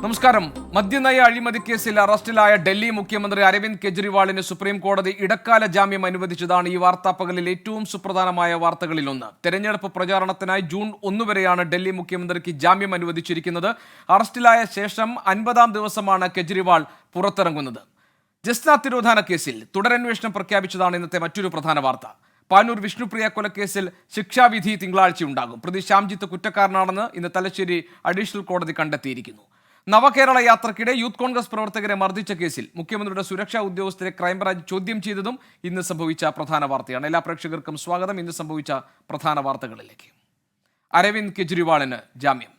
നമസ്കാരം. മദ്യനയ അഴിമതി കേസിൽ അറസ്റ്റിലായ ഡൽഹി മുഖ്യമന്ത്രി അരവിന്ദ് കെജ്രിവാളിന് സുപ്രീം കോടതി ഇടക്കാല ജാമ്യം അനുവദിച്ചതാണ് ഈ വാർത്താപ്പകലിൽ ഏറ്റവും സുപ്രധാനമായ വാർത്തകളിലൊന്ന്. തെരഞ്ഞെടുപ്പ് പ്രചാരണത്തിനായി ജൂൺ 1 വരെയാണ് ഡൽഹി മുഖ്യമന്ത്രിക്ക് ജാമ്യം അനുവദിച്ചിരിക്കുന്നത്. അറസ്റ്റിലായ ശേഷം 50-ാം ദിവസമാണ് കെജ്രിവാൾ പുറത്തിറങ്ങുന്നത്. ജസ്ന തിരോധാന കേസിൽ തുടരന്വേഷണം പ്രഖ്യാപിച്ചതാണ് ഇന്നത്തെ മറ്റൊരു പ്രധാന വാർത്ത. പാനൂർ വിഷ്ണുപ്രിയ കൊലക്കേസിൽ ശിക്ഷാവിധി തിങ്കളാഴ്ച ഉണ്ടാകും. പ്രതി ശ്യാംജിത്ത് കുറ്റക്കാരനാണെന്ന് ഇന്ന് തലശ്ശേരി അഡീഷണൽ കോടതി കണ്ടെത്തിയിരിക്കുന്നു. നവകേരള യാത്രക്കിടെ യൂത്ത് കോൺഗ്രസ് പ്രവർത്തകരെ മർദ്ദിച്ച കേസിൽ മുഖ്യമന്ത്രിയുടെ സുരക്ഷാ ഉദ്യോഗസ്ഥരെ ക്രൈംബ്രാഞ്ച് ചോദ്യം ചെയ്തതും ഇന്ന് സംഭവിച്ച പ്രധാന വാർത്തയാണ്. എല്ലാ പ്രേക്ഷകർക്കും സ്വാഗതം. ഇന്ന് സംഭവിച്ച പ്രധാന വാർത്തകളിലേക്ക്. അരവിന്ദ് കെജ്രിവാളിന് ജാമ്യം.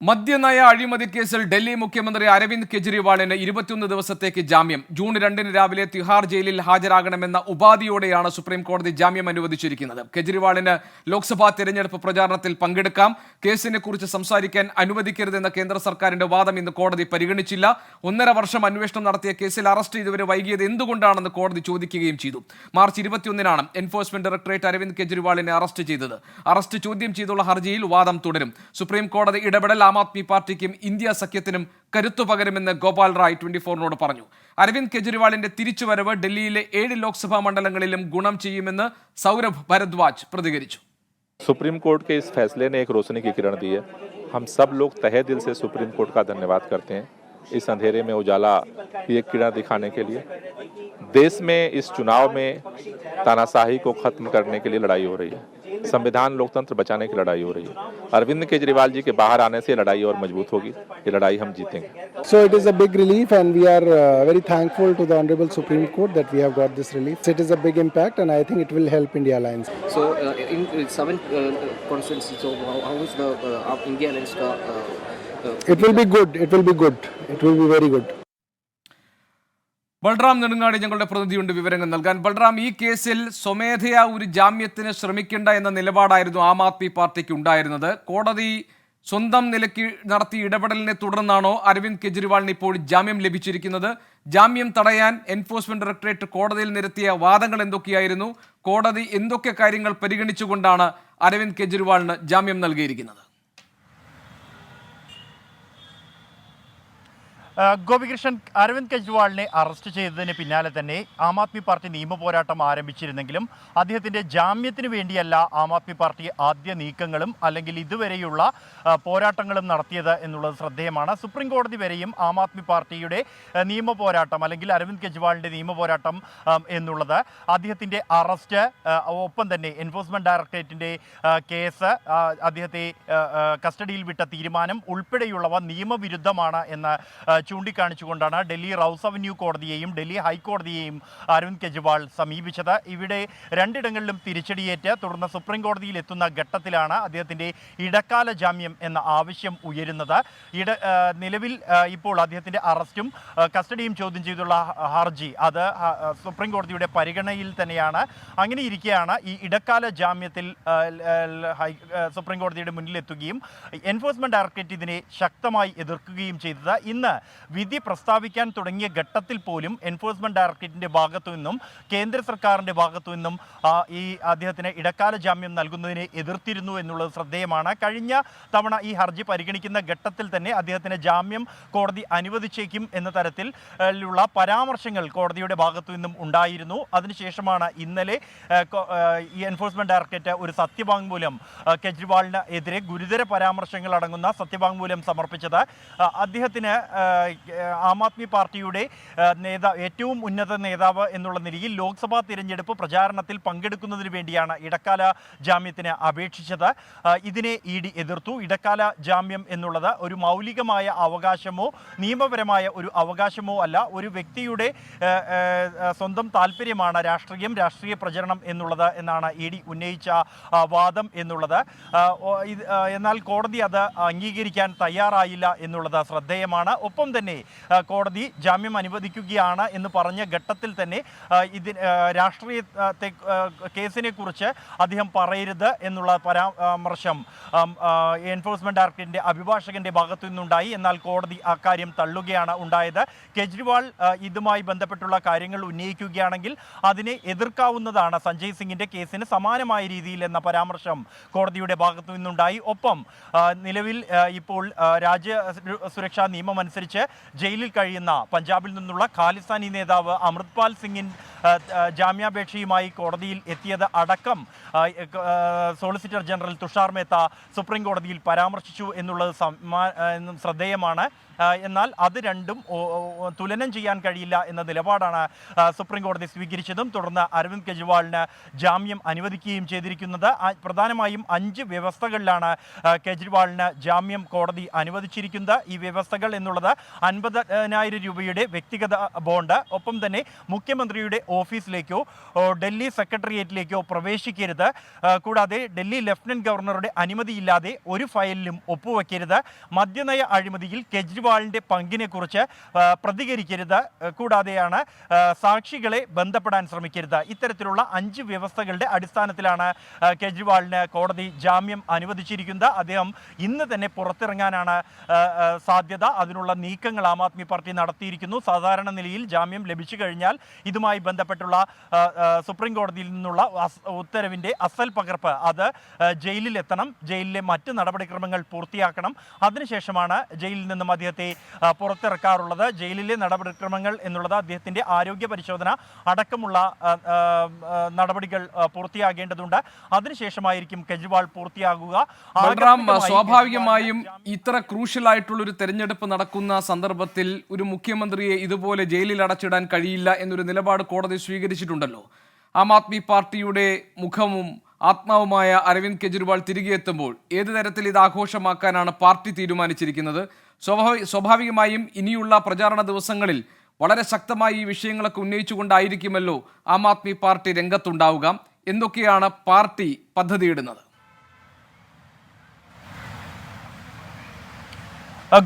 മദ്യനയ അഴിമതി കേസിൽ ഡൽഹി മുഖ്യമന്ത്രി അരവിന്ദ് കെജ്രിവാളിന് 21 ദിവസത്തേക്ക് ജാമ്യം. ജൂൺ 2 രാവിലെ തിഹാർ ജയിലിൽ ഹാജരാകണമെന്ന ഉപാധിയോടെയാണ് സുപ്രീം കോടതി ജാമ്യം അനുവദിച്ചിരിക്കുന്നത്. കെജ്രിവാളിന് ലോക്സഭാ തെരഞ്ഞെടുപ്പ് പ്രചാരണത്തിൽ പങ്കെടുക്കാം. കേസിനെ കുറിച്ച് സംസാരിക്കാൻ അനുവദിക്കരുതെന്ന കേന്ദ്ര സർക്കാരിന്റെ വാദം ഇന്ന് കോടതി പരിഗണിച്ചില്ല. 1.5 വർഷം അന്വേഷണം നടത്തിയ കേസിൽ അറസ്റ്റ് ഇതുവരെ വൈകിയത് എന്തുകൊണ്ടാണെന്ന് കോടതി ചോദിക്കുകയും ചെയ്തു. മാർച്ച് 21-നാണ് എൻഫോഴ്സ്മെന്റ് ഡയറക്ടറേറ്റ് അരവിന്ദ് കെജ്രിവാളിനെ അറസ്റ്റ് ചെയ്തത്. അറസ്റ്റ് ചോദ്യം ചെയ്തുള്ള ഹർജിയിൽ വാദം തുടരും. സുപ്രീം കോടതി ഇടപെടൽ ആം ആദ്മി പാർട്ടിക്കും ഇന്ത്യ സഖ്യത്തിനും കരുത്തു പകരുമെന്ന് ഗോപാൽ റായ് 24നോട് പറഞ്ഞു. അരവിന്ദ് കെജ്രിവാളിന്റെ തിരിച്ചുവരവ് ഡൽഹിയിലെ 7 ലോക്സഭാ മണ്ഡലങ്ങളിലും ഗുണം ചെയ്യുമെന്ന് സൗരഭ് ഭരദ്വാജ് പ്രതികരിച്ചു. सुप्रीम कोर्ट के इस फैसले ने एक रोशनी की किरण दी है. हम सब लोग तहे दिल से सुप्रीम कोर्ट का धन्यवाद करते हैं इस अंधेरे में उजाला की एक किरण दिखाने के लिए. देश में इस चुनाव में तानाशाही को खत्म करने के लिए लड़ाई हो रही है. संविधान लोकतंत्र बचाने की लड़ाई हो रही है. अरविंद केजरीवाल जी के बाहर आने से लड़ाई और मजबूत होगी. ये लड़ाई हम जीतेंगे. So it is a big relief and we are very thankful to the Honorable Supreme Court that we have got this relief. It is a big impact and I think it will help India Alliance. So in 7 constituencies, so how is the India Alliance? It will be good. It will be good. It will be very good. Balram Nedungadi ഞങ്ങളുടെ പ്രതിനിധിയുണ്ട് വിവരങ്ങൾ നൽകാൻ. ബൽറാം, ഈ കേസിൽ സ്വമേധയാ ഒരു ജാമ്യത്തിന് ശ്രമിക്കേണ്ട എന്ന നിലപാടായിരുന്നു ആം ആദ്മി പാർട്ടിക്ക് ഉണ്ടായിരുന്നത്. കോടതി സ്വന്തം നിലയ്ക്ക് നടത്തിയ ഇടപെടലിനെ തുടർന്നാണോ അരവിന്ദ് കെജ്രിവാളിന് ഇപ്പോൾ ജാമ്യം ലഭിച്ചിരിക്കുന്നത്? ജാമ്യം തടയാൻ എൻഫോഴ്സ്മെന്റ് ഡയറക്ടറേറ്റ് കോടതിയിൽ നിരത്തിയ വാദങ്ങൾ എന്തൊക്കെയായിരുന്നു? കോടതി എന്തൊക്കെ കാര്യങ്ങൾ പരിഗണിച്ചുകൊണ്ടാണ് അരവിന്ദ് കെജ്രിവാളിന് ജാമ്യം നൽകിയിരിക്കുന്നത്? ഗോപികൃഷ്ണൻ, അരവിന്ദ് കെജ്രിവാളിനെ അറസ്റ്റ് ചെയ്തതിന് പിന്നാലെ തന്നെ ആം ആദ്മി പാർട്ടി നിയമ പോരാട്ടം ആരംഭിച്ചിരുന്നെങ്കിലും അദ്ദേഹത്തിൻ്റെ ജാമ്യത്തിന് വേണ്ടിയല്ല ആം ആദ്മി പാർട്ടി ആദ്യ നീക്കങ്ങളും അല്ലെങ്കിൽ ഇതുവരെയുള്ള പോരാട്ടങ്ങളും നടത്തിയത് എന്നുള്ളത് ശ്രദ്ധേയമാണ്. സുപ്രീം കോടതി വരെയും ആം ആദ്മി പാർട്ടിയുടെ നിയമ പോരാട്ടം അല്ലെങ്കിൽ അരവിന്ദ് കെജ്രിവാളിൻ്റെ നിയമ പോരാട്ടം എന്നുള്ളത് അദ്ദേഹത്തിൻ്റെ അറസ്റ്റ്, ഒപ്പം തന്നെ എൻഫോഴ്സ്മെൻറ്റ് ഡയറക്ടറേറ്റിൻ്റെ കേസ്, അദ്ദേഹത്തെ കസ്റ്റഡിയിൽ വിട്ട തീരുമാനം ഉൾപ്പെടെയുള്ളവ നിയമവിരുദ്ധമാണ് എന്ന് ചൂണ്ടിക്കാണിച്ചുകൊണ്ടാണ് ഡൽഹി റൌസ് അവന്യൂ കോടതിയെയും ഡൽഹി ഹൈക്കോടതിയെയും അരവിന്ദ് കെജ്രിവാൾ സമീപിച്ചത്. ഇവിടെ രണ്ടിടങ്ങളിലും തിരിച്ചടിയേറ്റ് തുടർന്ന് സുപ്രീം കോടതിയിൽ എത്തുന്ന ഘട്ടത്തിലാണ് അദ്ദേഹത്തിൻ്റെ ഇടക്കാല ജാമ്യം എന്ന ആവശ്യം ഉയരുന്നത്. നിലവിൽ ഇപ്പോൾ അദ്ദേഹത്തിൻ്റെ അറസ്റ്റും കസ്റ്റഡിയും ചോദ്യം ചെയ്തുള്ള ഹർജി അത് സുപ്രീം കോടതിയുടെ പരിഗണനയിൽ തന്നെയാണ്. അങ്ങനെ ഇരിക്കെയാണ് ഈ ഇടക്കാല ജാമ്യത്തിൽ സുപ്രീം കോടതിയുടെ മുന്നിലെത്തുകയും എൻഫോഴ്സ്മെന്റ് ഡയറക്ടറേറ്റ് ഇതിനെ ശക്തമായി എതിർക്കുകയും ചെയ്തത്. ഇന്ന് വിധി പ്രസ്താവിക്കാൻ തുടങ്ങിയ ഘട്ടത്തിൽ പോലും എൻഫോഴ്സ്മെന്റ് ഡയറക്ടറേറ്റിന്റെ ഭാഗത്തു നിന്നും കേന്ദ്ര സർക്കാരിന്റെ ഭാഗത്തു നിന്നും ഈ അദ്ദേഹത്തിന് ഇടക്കാല ജാമ്യം നൽകുന്നതിനെ എതിർത്തിരുന്നു എന്നുള്ളത് ശ്രദ്ധേയമാണ്. കഴിഞ്ഞ തവണ ഈ ഹർജി പരിഗണിക്കുന്ന ഘട്ടത്തിൽ തന്നെ അദ്ദേഹത്തിന് ജാമ്യം കോടതി അനുവദിച്ചേക്കും എന്ന തരത്തിലുള്ള പരാമർശങ്ങൾ കോടതിയുടെ ഭാഗത്തു നിന്നും ഉണ്ടായിരുന്നു. അതിനുശേഷമാണ് ഇന്നലെ ഈ എൻഫോഴ്സ്മെന്റ് ഡയറക്ടറേറ്റ് ഒരു സത്യവാങ്മൂലം കെജ്രിവാളിന് എതിരെ ഗുരുതര പരാമർശങ്ങൾ അടങ്ങുന്ന സത്യവാങ്മൂലം സമർപ്പിച്ചത്. അദ്ദേഹത്തിന് ആം ആദ്മി പാർട്ടിയുടെ ഏറ്റവും ഉന്നത നേതാവ് എന്നുള്ള നിലയിൽ ലോക്സഭാ തിരഞ്ഞെടുപ്പ് പ്രചാരണത്തിൽ പങ്കെടുക്കുന്നതിന് വേണ്ടിയാണ് ഇടക്കാല ജാമ്യത്തിന് അപേക്ഷിച്ചത്. ഇതിനെ ഇ ഡി എതിർത്തു. ഇടക്കാല ജാമ്യം എന്നുള്ളത് ഒരു മൗലികമായ അവകാശമോ നിയമപരമായ ഒരു അവകാശമോ അല്ല, ഒരു വ്യക്തിയുടെ സ്വന്തം താല്പര്യമാണ് രാഷ്ട്രീയ പ്രചരണം എന്നുള്ളത് എന്നാണ് ഇ ഡി ഉന്നയിച്ച വാദം എന്നുള്ളത്. എന്നാൽ കോടതി അത് അംഗീകരിക്കാൻ തയ്യാറായില്ല എന്നുള്ളത് ശ്രദ്ധേയമാണ്. ഒപ്പം തന്നെ കോടതി ജാമ്യം അനുവദിക്കുകയാണ് എന്ന് പറഞ്ഞ ഘട്ടത്തിൽ തന്നെ രാഷ്ട്രീയത്തെ കേസിനെ കുറിച്ച് അദ്ദേഹം പറയരുത് എന്നുള്ള പരാമർശം എൻഫോഴ്സ്മെന്റ് ഡയറക്ടറേറ്റിന്റെ അഭിഭാഷകന്റെ ഭാഗത്തു നിന്നുണ്ടായി. എന്നാൽ കോടതി അക്കാര്യം തള്ളുകയാണ് ഉണ്ടായത്. കെജ്രിവാൾ ഇതുമായി ബന്ധപ്പെട്ടുള്ള കാര്യങ്ങൾ ഉന്നയിക്കുകയാണെങ്കിൽ അതിനെ എതിർക്കാവുന്നതാണ് സഞ്ജയ് സിംഗിന്റെ കേസിന് സമാനമായ രീതിയിൽ എന്ന പരാമർശം കോടതിയുടെ ഭാഗത്തു നിന്നുണ്ടായി. ഒപ്പം നിലവിൽ ഇപ്പോൾ രാജ്യ സുരക്ഷാ നിയമം അനുസരിച്ച് ജയിലിൽ കഴിയുന്ന പഞ്ചാബിൽ നിന്നുള്ള ഖാലിസ്ഥാനി നേതാവ് അമൃത്പാൽ സിംഗിൻ ജാമ്യാപേക്ഷയുമായി കോടതിയിൽ എത്തിയത് അടക്കം solicitor general Tushar Mehta supreme കോടതിയിൽ പരാമർശിച്ചു എന്നുള്ളത് ശ്രദ്ധേയമാണ്. എന്നാൽ അത് രണ്ടും തുലനം ചെയ്യാൻ കഴിയില്ല എന്ന നിലപാടാണ് സുപ്രീം കോടതി സ്വീകരിച്ചതും തുടർന്ന് അരവിന്ദ് കെജ്രിവാളിന് ജാമ്യം അനുവദിക്കുകയും ചെയ്തിരിക്കുന്നത്. പ്രധാനമായും 5 വ്യവസ്ഥകളിലാണ് കെജ്രിവാളിന് ജാമ്യം കോടതി അനുവദിച്ചിരിക്കുന്നത്. ഈ വ്യവസ്ഥകൾ എന്നുള്ളത് 50,000 രൂപയുടെ വ്യക്തിഗത ബോണ്ട്, ഒപ്പം തന്നെ മുഖ്യമന്ത്രിയുടെ ഓഫീസിലേക്കോ ഡൽഹി സെക്രട്ടേറിയറ്റിലേക്കോ പ്രവേശിക്കരുത്, കൂടാതെ ഡൽഹി ലഫ്റ്റനന്റ് ഗവർണറുടെ അനുമതിയില്ലാതെ ഒരു ഫയലിലും ഒപ്പുവെക്കരുത്, മദ്യനയ അഴിമതിയിൽ കെജ്രിവാളിൻ്റെ പങ്കിനെക്കുറിച്ച് പ്രതികരിക്കരുത്, കൂടാതെയാണ് സാക്ഷികളെ ബന്ധപ്പെടാൻ ശ്രമിക്കരുത്. ഇത്തരത്തിലുള്ള 5 വ്യവസ്ഥകളുടെ അടിസ്ഥാനത്തിലാണ് കെജ്രിവാളിന് കോടതി ജാമ്യം അനുവദിച്ചിരിക്കുന്നത്. അദ്ദേഹം ഇന്ന് തന്നെ പുറത്തിറങ്ങാനാണ് സാധ്യത. അതിനുള്ള നീക്കങ്ങൾ ആം ആദ്മി പാർട്ടി നടത്തിയിരിക്കുന്നു. സാധാരണ നിലയിൽ ജാമ്യം ലഭിച്ചു കഴിഞ്ഞാൽ ഇതുമായി ബന്ധപ്പെട്ടുള്ള സുപ്രീം കോടതിയിൽ നിന്നുള്ള ഉത്തരവിൻ്റെ അസൽ പകർപ്പ് അത് ജയിലിലെത്തണം, ജയിലിലെ മറ്റ് നടപടിക്രമങ്ങൾ പൂർത്തിയാക്കണം. അതിനുശേഷമാണ് ജയിലിൽ നിന്നും അദ്ദേഹത്തെ പുറത്തിറക്കാറുള്ളത്. ജയിലിലെ നടപടിക്രമങ്ങൾ എന്നുള്ളത് അദ്ദേഹത്തിൻ്റെ ആരോഗ്യ പരിശോധന അടക്കമുള്ള നടപടികൾ പൂർത്തിയാകേണ്ടതുണ്ട്. അതിനുശേഷമായിരിക്കും കെജ്രിവാൾ പൂർത്തിയാകുക. സ്വാഭാവികമായും ഇത്ര ക്രൂഷ്യൽ ആയിട്ടുള്ളൊരു തെരഞ്ഞെടുപ്പ് നടക്കുന്ന സന്ദർഭത്തിൽ ഒരു മുഖ്യമന്ത്രിയെ ഇതുപോലെ ജയിലിൽ അടച്ചിടാൻ കഴിയില്ല എന്നൊരു നിലപാട് കോടതി സ്വീകരിച്ചിട്ടുണ്ടല്ലോ. ആം ആദ്മി പാർട്ടിയുടെ മുഖവും ആത്മാവുമായ അരവിന്ദ് കെജ്രിവാൾ തിരികെ എത്തുമ്പോൾ ഏത് തരത്തിൽ ഇത് ആഘോഷമാക്കാനാണ് പാർട്ടി തീരുമാനിച്ചിരിക്കുന്നത്? സ്വാഭാവികമായും ഇനിയുള്ള പ്രചാരണ ദിവസങ്ങളിൽ വളരെ ശക്തമായി ഈ വിഷയങ്ങളൊക്കെ ഉന്നയിച്ചുകൊണ്ടായിരിക്കുമല്ലോ ആം ആദ്മി പാർട്ടി രംഗത്തുണ്ടാവുക. എന്തൊക്കെയാണ് പാർട്ടി പദ്ധതിയിടുന്നത്?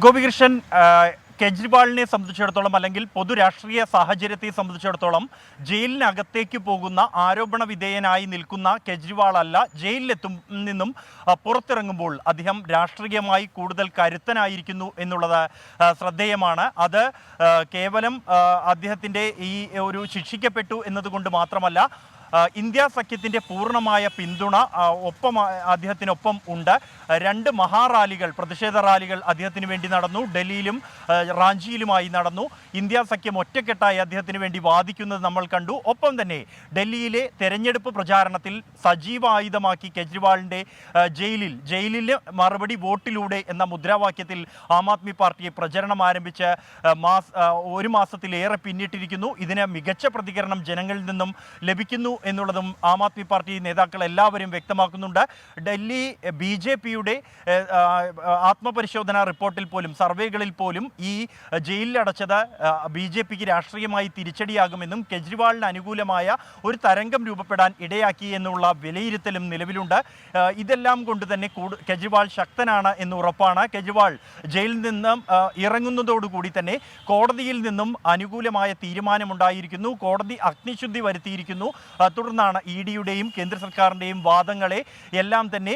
ഗോപികൃഷ്ണൻ, കെജ്രിവാളിനെ സംബന്ധിച്ചിടത്തോളം അല്ലെങ്കിൽ പൊതുരാഷ്ട്രീയ സാഹചര്യത്തെ സംബന്ധിച്ചിടത്തോളം ജയിലിനകത്തേക്ക് പോകുന്ന ആരോപണ വിധേയനായി നിൽക്കുന്ന കെജ്രിവാൾ അല്ല ജയിലിലെത്തും നിന്നും പുറത്തിറങ്ങുമ്പോൾ അദ്ദേഹം രാഷ്ട്രീയമായി കൂടുതൽ കരുത്തനായിരിക്കുന്നു എന്നുള്ളത് ശ്രദ്ധേയമാണ്. അത് കേവലം അദ്ദേഹത്തിൻ്റെ ഈ ഒരു ശിക്ഷിക്കപ്പെട്ടു എന്നതുകൊണ്ട് മാത്രമല്ല, ഇന്ത്യ സഖ്യത്തിൻ്റെ പൂർണ്ണമായ പിന്തുണ അദ്ദേഹത്തിനൊപ്പം ഉണ്ട്. 2 മഹാറാലികൾ, പ്രതിഷേധ റാലികൾ അദ്ദേഹത്തിന് വേണ്ടി നടന്നു. ഡൽഹിയിലും റാഞ്ചിയിലുമായി നടന്നു. ഇന്ത്യ സഖ്യം ഒറ്റക്കെട്ടായി അദ്ദേഹത്തിന് വേണ്ടി വാദിക്കുന്നത് നമ്മൾ കണ്ടു. ഒപ്പം തന്നെ ഡൽഹിയിലെ തെരഞ്ഞെടുപ്പ് പ്രചാരണത്തിൽ സജീവ ആയുധമാക്കി കെജ്രിവാളിൻ്റെ ജയിലിലെ മറുപടി വോട്ടിലൂടെ എന്ന മുദ്രാവാക്യത്തിൽ ആം ആദ്മി പാർട്ടി പ്രചരണം ആരംഭിച്ച് 1 മാസത്തിലേറെ പിന്നിട്ടിരിക്കുന്നു. ഇതിന് മികച്ച പ്രതികരണം ജനങ്ങളിൽ നിന്നും ലഭിക്കുന്നു എന്നുള്ളതും ആം ആദ്മി പാർട്ടി നേതാക്കൾ എല്ലാവരും വ്യക്തമാക്കുന്നുണ്ട്. ഡൽഹി BJPയുടെ ആത്മപരിശോധനാ റിപ്പോർട്ടിൽ പോലും, സർവേകളിൽ പോലും ഈ ജയിലിലടച്ചത് BJPക്ക് രാഷ്ട്രീയമായി തിരിച്ചടിയാകുമെന്നും കെജ്രിവാളിന് അനുകൂലമായ ഒരു തരംഗം രൂപപ്പെടാൻ ഇടയാക്കി എന്നുള്ള വിലയിരുത്തലും നിലവിലുണ്ട്. ഇതെല്ലാം കൊണ്ട് തന്നെ കെജ്രിവാൾ ശക്തനാണ് എന്ന് ഉറപ്പാണ്. കെജ്രിവാൾ ജയിലിൽ നിന്നും ഇറങ്ങുന്നതോടുകൂടി തന്നെ കോടതിയിൽ നിന്നും അനുകൂലമായ തീരുമാനമുണ്ടായിരിക്കുന്നു. കോടതി അഗ്നിശുദ്ധി വരുത്തിയിരിക്കുന്നു. തുടർന്നാണ് EDയുടെയും കേന്ദ്ര സർക്കാരിൻ്റെയും വാദങ്ങളെ എല്ലാം തന്നെ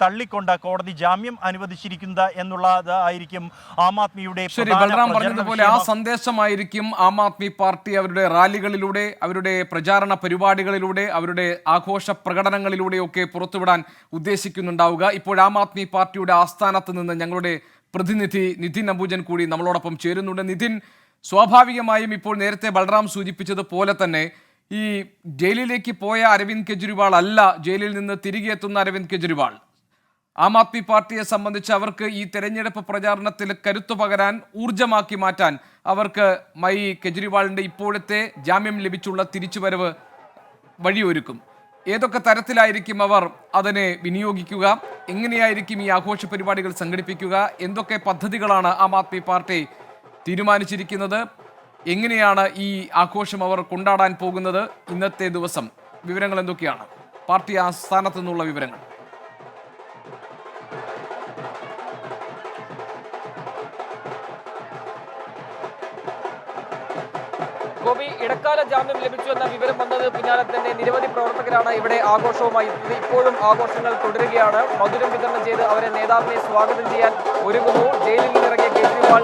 തള്ളിക്കൊണ്ട് കോടതി ജാമ്യം അനുവദിച്ചിരിക്കുന്നത് എന്നുള്ളതായിരിക്കും ആം ആദ്മിയുടെ. ശരി, ബൽറാം പറഞ്ഞതുപോലെ ആ സന്ദേശമായിരിക്കും ആം ആദ്മി പാർട്ടി അവരുടെ റാലികളിലൂടെ, അവരുടെ പ്രചാരണ പരിപാടികളിലൂടെ, അവരുടെ ആഘോഷ പ്രകടനങ്ങളിലൂടെയൊക്കെ പുറത്തുവിടാൻ ഉദ്ദേശിക്കുന്നുണ്ടാവുക. ഇപ്പോൾ ആം ആദ്മി പാർട്ടിയുടെ ആസ്ഥാനത്ത് നിന്ന് ഞങ്ങളുടെ പ്രതിനിധി നിതിൻ അംബുജൻ കൂടി നമ്മളോടൊപ്പം ചേരുന്നുണ്ട്. നിതിൻ, സ്വാഭാവികമായും ഇപ്പോൾ നേരത്തെ ബൽറാം സൂചിപ്പിച്ചതുപോലെ തന്നെ ഈ ജയിലിലേക്ക് പോയ അരവിന്ദ് കെജ്രിവാൾ അല്ല ജയിലിൽ നിന്ന് തിരികെ എത്തുന്ന അരവിന്ദ് കെജ്രിവാൾ. ആം ആദ്മി പാർട്ടിയെ സംബന്ധിച്ച് അവർക്ക് ഈ തെരഞ്ഞെടുപ്പ് പ്രചാരണത്തിൽ കരുത്തു പകരാൻ, ഊർജമാക്കി മാറ്റാൻ അവർക്ക് കെജ്രിവാളിൻ്റെ ഇപ്പോഴത്തെ ജാമ്യം ലഭിച്ചുള്ള തിരിച്ചുവരവ് വഴിയൊരുക്കും. ഏതൊക്കെ തരത്തിലായിരിക്കും അവർ അതിനെ വിനിയോഗിക്കുക? എങ്ങനെയായിരിക്കും ഈ ആഘോഷ പരിപാടികൾ സംഘടിപ്പിക്കുക? എന്തൊക്കെ പദ്ധതികളാണ് ആം ആദ്മി പാർട്ടി തീരുമാനിച്ചിരിക്കുന്നത്? എങ്ങനെയാണ് ഈ ആഘോഷം അവർ കൊണ്ടാടാൻ പോകുന്നത്? ഇന്നത്തെ ദിവസം വിവരങ്ങൾ എന്തൊക്കെയാണ്? പാർട്ടി ആസ്ഥാനത്തു നിന്നുള്ള വിവരങ്ങൾ. ഗോപി, ഇടക്കാല ജാമ്യം ലഭിച്ചു എന്ന വിവരം വന്നത് പിന്നാലെ തന്നെ നിരവധി പ്രവർത്തകരാണ് ഇവിടെ ആഘോഷവുമായി എത്തുന്നത്. ഇപ്പോഴും ആഘോഷങ്ങൾ തുടരുകയാണ്. മധുരം വിതരണം ചെയ്ത് അവരെ നേതാവിനെ സ്വാഗതം ചെയ്യാൻ ഒരുങ്ങുന്നു. ജയിലിൽ നിന്നിറങ്ങിയ കേജ്രിവാൾ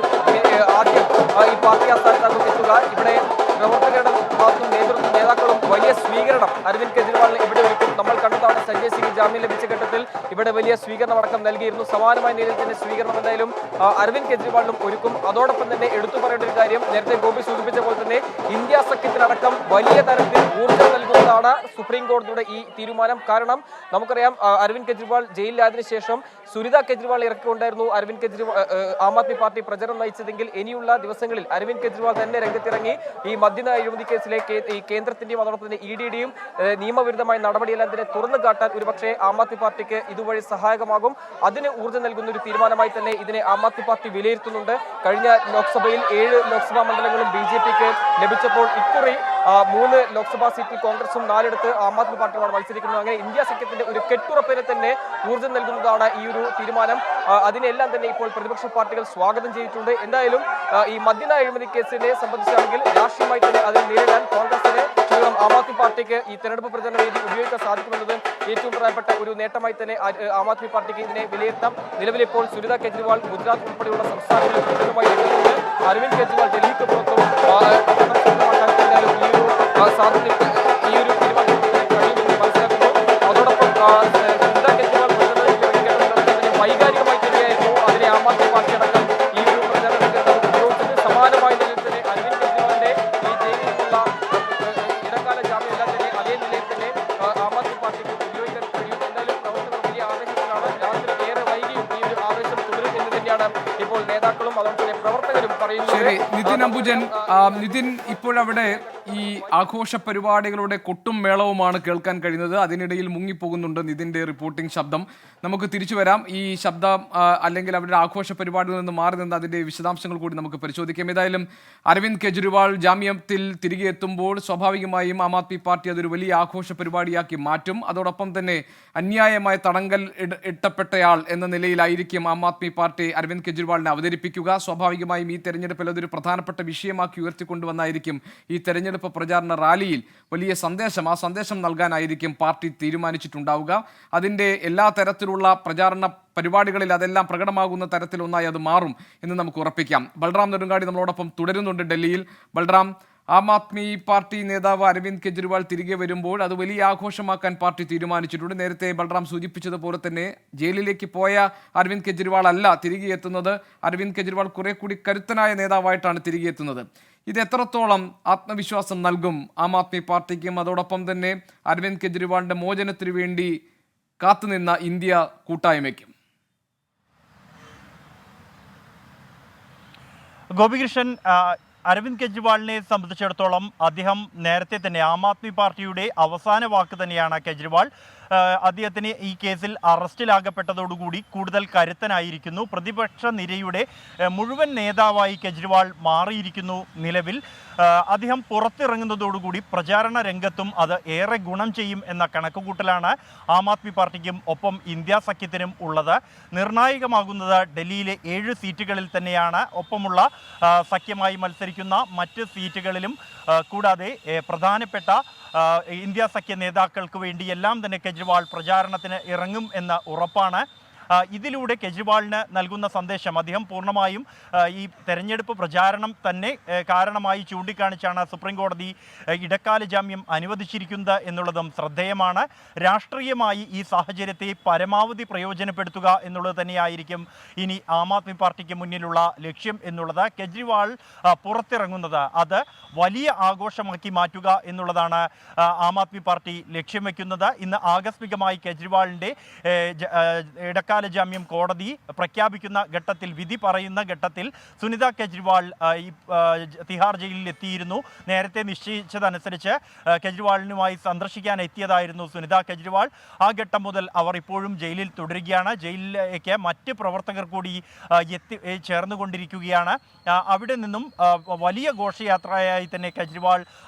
ആദ്യം ഈ പാർട്ടി ആസ്ഥാനത്താകും എത്തുക. ഇവിടെ പ്രവർത്തകരുടെ ഭാഗത്തും നേതാക്കളും വലിയ സ്വീകരണം അരവിന്ദ് കെജ്രിവാളിന് ഇവിടെ ഒരുക്കും. നമ്മൾ കണ്ടതാണ് സഞ്ജയ് സിംഗ് ജാമ്യം ലഭിച്ച ഘട്ടത്തിൽ ഇവിടെ വലിയ സ്വീകരണം അടക്കം നൽകിയിരുന്നു. സമാനമായ നിലയിൽ തന്നെ സ്വീകരണം എന്തായാലും അരവിന്ദ് കെജ്രിവാളിനും ഒരുക്കും. അതോടൊപ്പം തന്നെ എടുത്തു പറയേണ്ട ഒരു കാര്യം, നേരത്തെ ഗോപി സൂചിപ്പിച്ച പോലെ തന്നെ ഇന്ത്യ സഖ്യത്തിനടക്കം വലിയ തരത്തിൽ ഊർജ്ജം നൽകുന്നതാണ് സുപ്രീം കോടതിയുടെ ഈ തീരുമാനം. കാരണം നമുക്കറിയാം, അരവിന്ദ് കെജ്രിവാൾ ജയിലിലായതിനു ശേഷം സുനിത കെജ്രിവാൾ ഇറക്കിക്കൊണ്ടായിരുന്നു അരവിന്ദ് കെജ്രിവാൾ ആം ആദ്മി പാർട്ടി പ്രചരണം നയിച്ചതെങ്കിൽ ഇനിയുള്ള ദിവസങ്ങളിൽ അരവിന്ദ് കെജ്രിവാൾ തന്നെ രംഗത്തിറങ്ങി ഈ മദ്യനയ അഴിമതി കേസിലെ ഈ കേന്ദ്രത്തിന്റെയും അതോടൊപ്പം തന്നെ EDയുടെയും നിയമവിരുദ്ധമായ നടപടിയെല്ലാം തന്നെ തുറന്നു കാട്ടാൻ ഒരുപക്ഷെ ആം ആദ്മി പാർട്ടിക്ക് ഇതുവഴി സഹായകമാകും. അതിന് ഊർജ്ജം നൽകുന്ന ഒരു തീരുമാനമായി തന്നെ ഇതിനെ ആം ആദ്മി പാർട്ടി വിലയിരുത്തുന്നുണ്ട്. കഴിഞ്ഞ ലോക്സഭയിൽ 7 ലോക്സഭാ മണ്ഡലങ്ങളും BJPക്ക് ലഭിച്ചപ്പോൾ ഇക്കുറി 3 ലോക്സഭാ സീറ്റിൽ കോൺഗ്രസും 4 ആം ആദ്മി പാർട്ടിയുമാണ് മത്സരിക്കുന്നത്. അങ്ങനെ ഇന്ത്യ സഖ്യത്തിന്റെ ഒരു കെട്ടുറപ്പിനെ തന്നെ ഊർജ്ജം നൽകുന്നതാണ് ഈ ഒരു തീരുമാനം. അതിനെല്ലാം തന്നെ ഇപ്പോൾ പ്രതിപക്ഷ പാർട്ടികൾ സ്വാഗതം ചെയ്തിട്ടുണ്ട്. എന്തായാലും ഈ മദ്യനയ അഴിമതി കേസിനെ സംബന്ധിച്ചാണെങ്കിൽ രാഷ്ട്രീയമായി തന്നെ അതിനെ നേരിടാൻ കോൺഗ്രസിന് ആം ആദ്മി പാർട്ടിക്ക് ഈ തെരഞ്ഞെടുപ്പ് പ്രചരണ വേദി ഉപയോഗിക്കാൻ സാധിക്കുമെന്നത് ഏറ്റവും പ്രധാനപ്പെട്ട ഒരു നേട്ടമായി തന്നെ ആം ആദ്മി പാർട്ടിക്ക് ഇതിനെ വിലയിരുത്താം. നിലവിലിപ്പോൾ സുനിത കെജ്രിവാൾ ഗുജറാത്ത് ഉൾപ്പെടെയുള്ള സംസ്ഥാനങ്ങളിൽ പ്രചരണമായി എത്തുന്നുണ്ട്. അരവിന്ദ് കെജ്രിവാൾ ഡൽഹിക്ക് പുറത്തും സാധ്യത ഈ ഒരു തീരുമാനത്തിൽ കഴിയുമെന്ന് മനസ്സിലാക്കുന്നു. അതോടൊപ്പം സുനിത കെജ്രിവാൾ വൈകാരികമായി തന്നെയായിരുന്നു അതിനെ ആം ആദ്മി പാർട്ടി അടക്കം ഈ ഒരു പ്രചാരണത്തിൽ ഉപയോഗിച്ചത്. സമാനമായ നിലയിൽ തന്നെ അരവിന്ദ് കെജ്രിവാളിന്റെ ഈ ജയിലിൽ നിന്നുള്ള ഇടക്കാല ജാമ്യം എല്ലാം തന്നെ അതേ നിലയിൽ തന്നെ ആം ആദ്മി പാർട്ടിക്ക് ഉപയോഗിക്കാൻ കഴിയും. എന്തായാലും പ്രവർത്തകർ വലിയ ആവേശത്തിലാണ്. രാത്രി ഏറെ വൈകിയും ഈ ഒരു ആവേശം തുടരും എന്ന് തന്നെയാണ് ഇപ്പോൾ നേതാക്കളും അതോടൊപ്പം തന്നെ പ്രവർത്തകരും പറയുന്നത്. ശരി, നിതിൻ അംബുജൻ, നിതിൻ, ഇപ്പോഴവിടെ ഈ ആഘോഷ പരിപാടികളുടെ കൊട്ടും മേളവുമാണ് കേൾക്കാൻ കഴിയുന്നത്. അതിനിടയിൽ മുങ്ങിപ്പോകുന്നുണ്ട് നിതിൻ്റെ റിപ്പോർട്ടിംഗ് ശബ്ദം. നമുക്ക് തിരിച്ചു വരാം. ഈ ശബ്ദം അല്ലെങ്കിൽ അവരുടെ ആഘോഷ പരിപാടിയിൽ നിന്ന് മാറി നിന്ന് അതിൻ്റെ വിശദാംശങ്ങൾ കൂടി നമുക്ക് പരിശോധിക്കാം. ഏതായാലും അരവിന്ദ് കെജ്രിവാൾ ജാമ്യത്തിൽ തിരികെ എത്തുമ്പോൾ സ്വാഭാവികമായും ആം ആദ്മി പാർട്ടി അതൊരു വലിയ ആഘോഷ പരിപാടിയാക്കി മാറ്റും. അതോടൊപ്പം തന്നെ അന്യായമായ തടങ്കൽ ഇട്ടപ്പെട്ടയാൾ എന്ന നിലയിലായിരിക്കും ആം ആദ്മി പാർട്ടി അരവിന്ദ് കെജ്രിവാളിനെ അവതരിപ്പിക്കുക. സ്വാഭാവികമായും ഈ തെരഞ്ഞെടുപ്പിൽ അതൊരു പ്രധാനപ്പെട്ട വിഷയമാക്കി ഉയർത്തിക്കൊണ്ടുവന്നായിരിക്കും ഈ തെരഞ്ഞെടുപ്പ് പ്രചാരണ റാലിയിൽ വലിയ സന്ദേശം, ആ സന്ദേശം നൽകാനായിരിക്കും പാർട്ടി തീരുമാനിച്ചിട്ടുണ്ടാവുക. അതിൻ്റെ എല്ലാ തരത്തിലുള്ള പ്രചാരണ പരിപാടികളിൽ അതെല്ലാം പ്രകടമാകുന്ന തരത്തിലൊന്നായി അത് മാറും എന്ന് നമുക്ക് ഉറപ്പിക്കാം. ബൽറാം നെടുങ്കാടി നമ്മളോടൊപ്പം തുടരുന്നുണ്ട് ഡൽഹിയിൽ. ബൽറാം, ആം ആദ്മി പാർട്ടി നേതാവ് അരവിന്ദ് കെജ്രിവാൾ തിരികെ വരുമ്പോൾ അത് വലിയ ആഘോഷമാക്കാൻ പാർട്ടി തീരുമാനിച്ചിട്ടുണ്ട്. നേരത്തെ ബൽറാം സൂചിപ്പിച്ചതുപോലെ തന്നെ ജയിലിലേക്ക് പോയ അരവിന്ദ് കെജ്രിവാൾ അല്ല തിരികെ എത്തുന്നത്. അരവിന്ദ് കെജ്രിവാൾ കുറെ കൂടി കരുത്തനായ നേതാവായിട്ടാണ് തിരികെ എത്തുന്നത്. ഇത് എത്രത്തോളം ആത്മവിശ്വാസം നൽകും ആം ആദ്മി പാർട്ടിക്കും അതോടൊപ്പം തന്നെ അരവിന്ദ് കെജ്രിവാളിന്റെ മോചനത്തിനു വേണ്ടി കാത്തുനിന്ന ഇന്ത്യ കൂട്ടായ്മയ്ക്കും? ഗോപികൃഷ്ണൻ, അരവിന്ദ് കെജ്രിവാളിനെ സംബന്ധിച്ചിടത്തോളം അദ്ദേഹം നേരത്തെ തന്നെ ആം ആദ്മി പാർട്ടിയുടെ അവസാന വാക്ക് തന്നെയാണ് കെജ്രിവാൾ. അദ്ദേഹത്തിന് ഈ കേസിൽ അറസ്റ്റിലാകപ്പെട്ടതോടുകൂടി കൂടുതൽ കരുത്തനായിരിക്കുന്നു. പ്രതിപക്ഷ നിരയുടെ മുഴുവൻ നേതാവായി കെജ്രിവാൾ മാറിയിരിക്കുന്നു നിലവിൽ. അദ്ദേഹം പുറത്തിറങ്ങുന്നതോടുകൂടി പ്രചാരണ രംഗത്തും അത് ഏറെ ഗുണം ചെയ്യും എന്ന കണക്കുകൂട്ടലാണ് ആം ആദ്മി പാർട്ടിക്കും ഒപ്പം ഇന്ത്യ സഖ്യത്തിനും ഉള്ളത്. നിർണായകമാകുന്നത് ഡൽഹിയിലെ 7 സീറ്റുകളിൽ തന്നെയാണ്. ഒപ്പമുള്ള സഖ്യമായി മത്സരിക്കുന്ന മറ്റ് സീറ്റുകളിലും കൂടാതെ പ്രധാനപ്പെട്ട ഇന്ത്യ സഖ്യ നേതാക്കൾക്ക് വേണ്ടി എല്ലാം തന്നെ കെജ്രിവാൾ പ്രചാരണത്തിന് ഇറങ്ങും എന്ന ഉറപ്പാണ്. ഇതിലൂടെ കെജ്രിവാളിന് നൽകുന്ന സന്ദേശം അദ്ദേഹം പൂർണ്ണമായും ഈ തെരഞ്ഞെടുപ്പ് പ്രചാരണം തന്നെ കാരണമായി ചൂണ്ടിക്കാണിച്ചാണ് സുപ്രീം കോടതി ഇടക്കാല ജാമ്യം അനുവദിച്ചിരിക്കുന്നത് എന്നുള്ളതും ശ്രദ്ധേയമാണ്. രാഷ്ട്രീയമായി ഈ സാഹചര്യത്തെ പരമാവധി പ്രയോജനപ്പെടുത്തുക എന്നുള്ളത് തന്നെയായിരിക്കും ഇനി ആം ആദ്മി പാർട്ടിക്ക് മുന്നിലുള്ള ലക്ഷ്യം എന്നുള്ളത്. കെജ്രിവാൾ പുറത്തിറങ്ങുന്നത് അത് വലിയ ആഘോഷമാക്കി മാറ്റുക എന്നുള്ളതാണ് ആം ആദ്മി പാർട്ടി ലക്ഷ്യം വയ്ക്കുന്നത്. ഇന്ന് ആകസ്മികമായി കെജ്രിവാളിൻ്റെ ഇടക്കാല ജാമ്യം കോടതി പ്രഖ്യാപിക്കുന്ന ഘട്ടത്തിൽ, വിധി പറയുന്ന ഘട്ടത്തിൽ സുനിത കെജ്രിവാൾ ഈ തിഹാർ ജയിലിൽ എത്തിയിരുന്നു. നേരത്തെ നിശ്ചയിച്ചതനുസരിച്ച് കെജ്രിവാളിനുമായി സന്ദർശിക്കാൻ എത്തിയതായിരുന്നു സുനിത കെജ്രിവാൾ. ആ ഘട്ടം മുതൽ അവർ ഇപ്പോഴും ജയിലിൽ തുടരുകയാണ്. ജയിലിലേക്ക് മറ്റ് പ്രവർത്തകർ കൂടി ചേർന്നുകൊണ്ടിരിക്കുകയാണ്. അവിടെ നിന്നും വലിയ ഘോഷയാത്രയായി തന്നെ കെജ്രിവാൾ